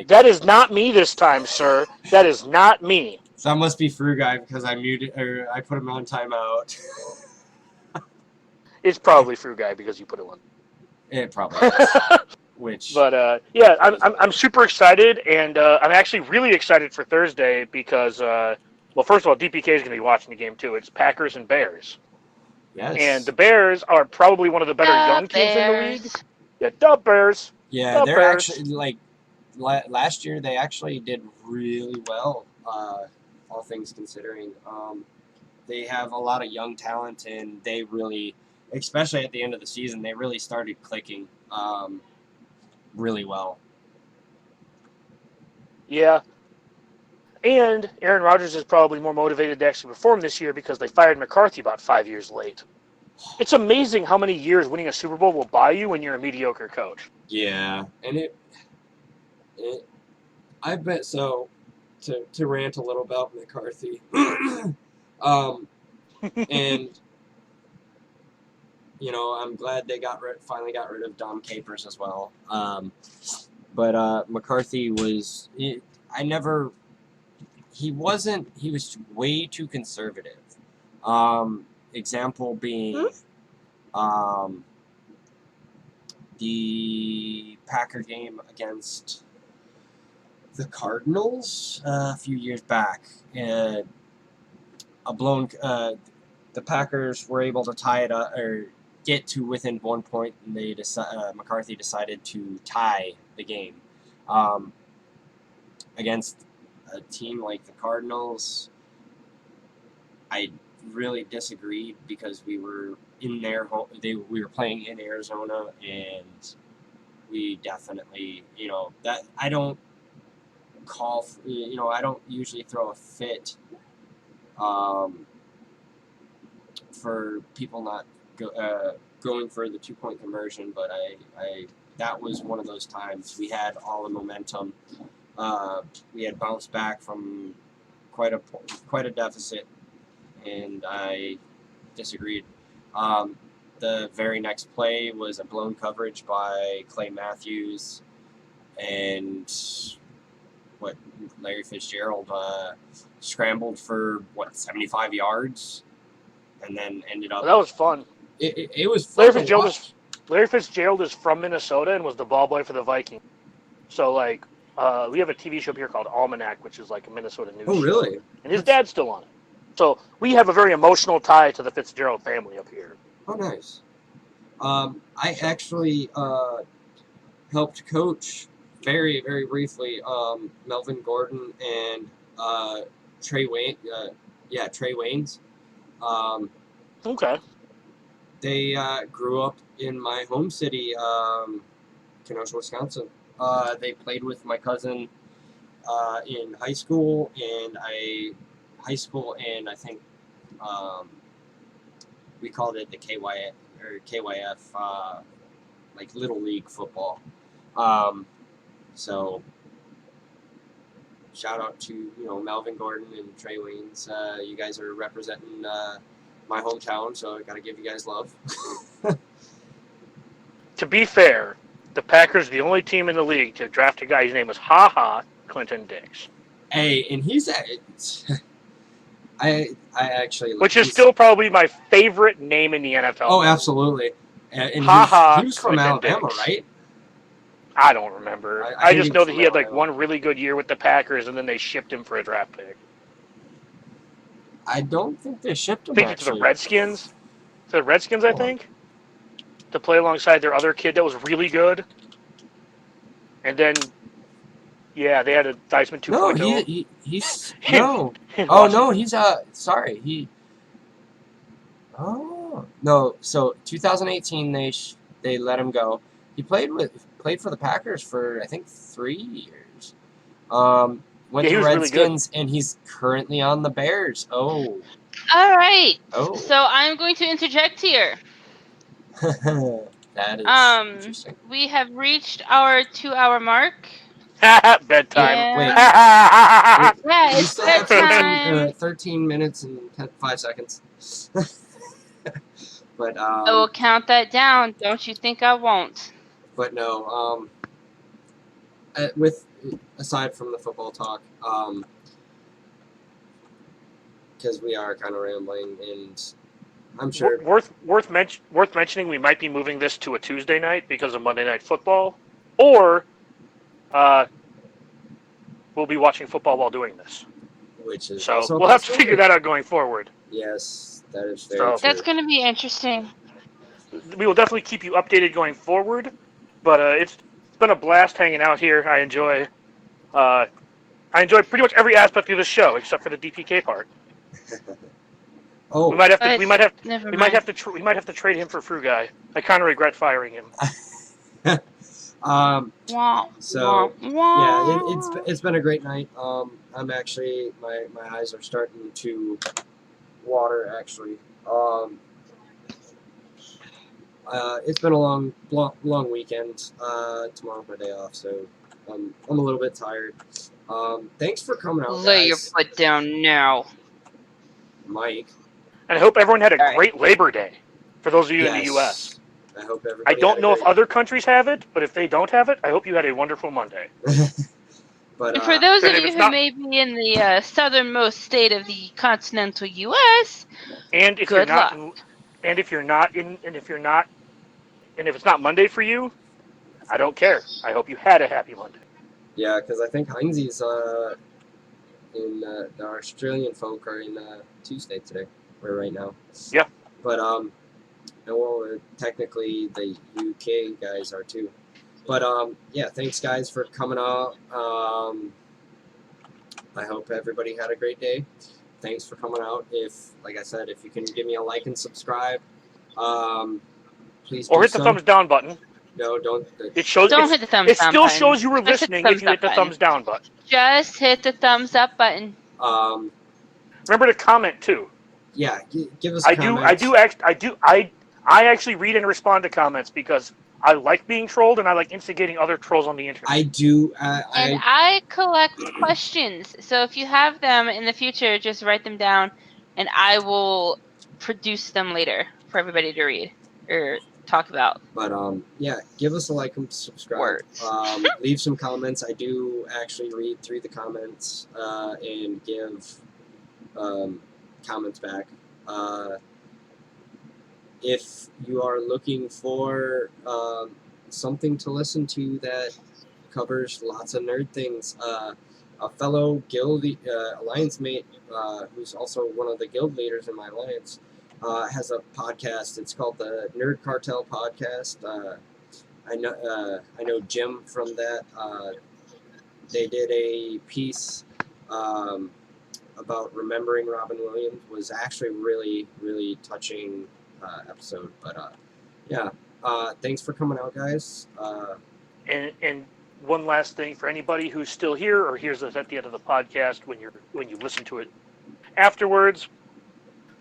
That is not me this time, sir. That is not me. So that must be Free Guy because I muted or I put him on timeout. It's probably Fruit Guy because you put it on. It probably is. Which, but yeah, I'm super excited, and I'm actually really excited for Thursday because, well, first of all, DPK is going to be watching the game too. It's Packers and Bears, yes, and the Bears are probably one of the better young teams in the league. Yeah, the Bears. Yeah, the they're Bears. actually like last year. They actually did really well, all things considering. They have a lot of young talent, and they really, especially at the end of the season, they really started clicking. Really well. Yeah. And Aaron Rodgers is probably more motivated to actually perform this year because they fired McCarthy about 5 years late. It's amazing how many years winning a Super Bowl will buy you when you're a mediocre coach. Yeah, and I bet so. To rant a little about McCarthy, and you know, I'm glad they finally got rid of Dom Capers as well. But McCarthy was he was way too conservative. Example being the Packer game against the Cardinals a few years back. The Packers were able to tie it up or get to within 1 point, and McCarthy decided to tie the game against a team like the Cardinals. I really disagreed because we were in their home. We were playing in Arizona, and we definitely, that I don't call. I don't usually throw a fit for people not going for the 2-point conversion, but I that was one of those times we had all the momentum. We had bounced back from quite a deficit, and I disagreed. The very next play was a blown coverage by Clay Matthews, and Larry Fitzgerald scrambled for 75 yards, and then ended up. That was fun. It was fun. Larry Fitzgerald was Larry Fitzgerald is from Minnesota and was the ball boy for the Vikings. So like, we have a TV show here called Almanac, which is like a Minnesota news Oh, show. really? And his dad's still on it. So we have a very emotional tie to the Fitzgerald family up here. Oh, nice. I actually helped coach very, very briefly Melvin Gordon and Trey Wayne. Trey Waynes. Okay. They grew up in my home city, Kenosha, Wisconsin. They played with my cousin in high school, and I think we called it the KYF, like Little League football. So shout out to Melvin Gordon and Trey Waynes. You guys are representing my hometown, so I got to give you guys love. To be fair, the Packers are the only team in the league to draft a guy whose name is Clinton Dix. Hey, and he's I actually which is still probably my favorite name in the NFL. Oh, absolutely. And he was from Alabama, Dix. right? I don't remember. I just know that he had like one really good year with the Packers, and then they shipped him for a draft pick. I don't think they shipped him. I think it's the Redskins. To the Redskins, I think, to play alongside their other kid that was really good. And then, yeah, they had a Theismann 2.0. No, he's no. Oh no, he's sorry. Oh no. So 2018, they let him go. He played for the Packers for I think 3 years. Went to Redskins, really, and he's currently on the Bears. Oh. All right. Oh. So I'm going to interject here. That is interesting. We have reached our 2-hour mark. Bedtime. Wait. Yeah, it's bedtime. 13 minutes and 5 seconds. But I will count that down. Don't you think I won't? But no. Aside from the football talk, because we are kind of rambling, and I'm sure worth mentioning, we might be moving this to a Tuesday night because of Monday Night Football, or we'll be watching football while doing this. Which is so we'll have to figure that out going forward. Yes, that is very true. That's going to be interesting. We will definitely keep you updated going forward, but it's been a blast hanging out here. I enjoy pretty much every aspect of the show except for the DPK part. Oh, we might have to trade him for Frugai. I kind of regret firing him. So yeah, it's been a great night. I'm actually my eyes are starting to water actually. It's been a long weekend. Tomorrow's my day off, so I'm a little bit tired. Thanks for coming out, Lay guys. your foot down now, Mike. And I hope everyone had a great Labor Day. For those of you in the U.S. I hope everybody. I don't know if other countries have it, but if they don't have it, I hope you had a wonderful Monday. But for those of you who may be in the southernmost state of the continental U.S., and if good luck. And if it's not Monday for you, I don't care. I hope you had a happy Monday. Yeah, because I think Heinzie's in the Australian folk are in Tuesday today, or right now. Yeah. But well, technically the UK guys are too. But yeah, thanks guys for coming out. I hope everybody had a great day. Thanks for coming out. Like I said, if you can give me a like and subscribe, please. Or hit the thumbs down button. No, don't. It shows. Don't hit the thumbs down button. It still shows you were listening if you hit the thumbs down button. Just hit the thumbs up button. Remember to comment too. Yeah, give us. I actually read and respond to comments because I like being trolled and I like instigating other trolls on the internet. I do. And I collect questions, so if you have them in the future, just write them down, and I will produce them later for everybody to read or talk about. But yeah, give us a like and subscribe. Leave some comments. I do actually read through the comments and give comments back. if you are looking for something to listen to that covers lots of nerd things, a fellow guild alliance mate, who's also one of the guild leaders in my alliance, has a podcast. It's called the Nerd Cartel Podcast. I know Jim from that. They did a piece about remembering Robin Williams. Was actually really, really touching episode. But yeah, thanks for coming out, guys. And one last thing for anybody who's still here or hears us at the end of the podcast when you listen to it afterwards.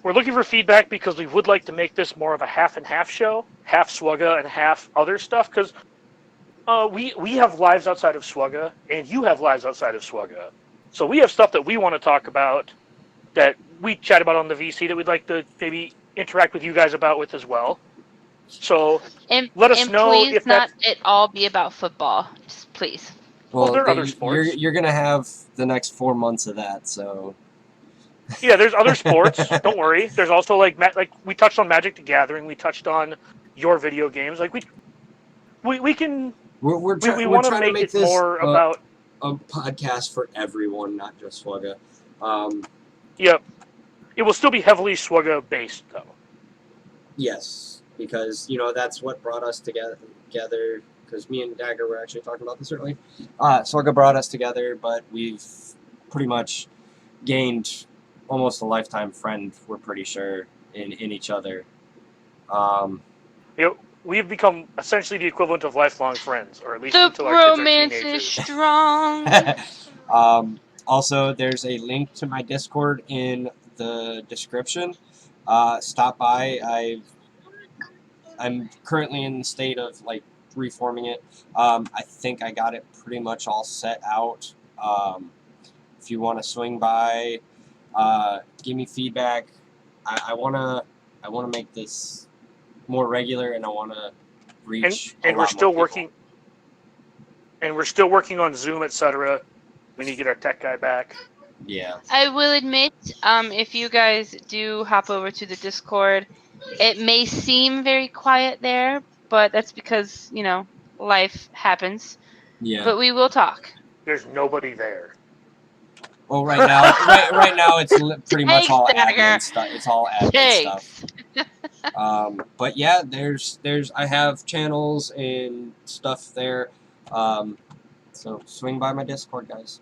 We're looking for feedback because we would like to make this more of a half and half show, half Swugga and half other stuff, because we have lives outside of Swugga, and you have lives outside of Swugga. So we have stuff that we want to talk about that we chat about on the VC that we'd like to maybe interact with you guys about with as well. So let us know please if not that's... it all be about football. Just please. Well, there are other sports. You're gonna have the next 4 months of that, so. Yeah, there's other sports. Don't worry. There's also like we touched on Magic the Gathering. We touched on your video games. Like we can. We want to make it this more about a podcast for everyone, not just Swugga. Yep. It will still be heavily Swugga based though. Yes, because that's what brought us together. Because me and Dagger were actually talking about this earlier. Swugga brought us together, but we've pretty much gained almost a lifetime friend, we're pretty sure, in each other. We've become essentially the equivalent of lifelong friends, or at least The until our kids are romance teenagers. is strong. Also, there's a link to my Discord in the description. Stop by. I'm currently in the state of reforming it. I think I got it pretty much all set out. If you want to swing by, give me feedback. I wanna make this more regular, and I want to reach. And we're still working. And we're still working on Zoom, etc. We need to get our tech guy back. Yeah. I will admit, if you guys do hop over to the Discord, it may seem very quiet there, but that's because life happens. Yeah. But we will talk. There's nobody there. Well, right now it's pretty much all admin stuff. It's all admin stuff. But yeah, there's I have channels and stuff there. So swing by my Discord, guys.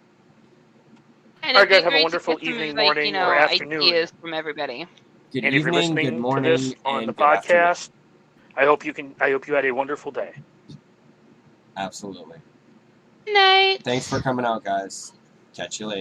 And all right, guys, have a wonderful evening, morning, or afternoon. Ideas from everybody. Good and evening, if you're listening good morning, to this on the podcast, I hope you had a wonderful day. Absolutely. Good night. Thanks for coming out, guys. Catch you later.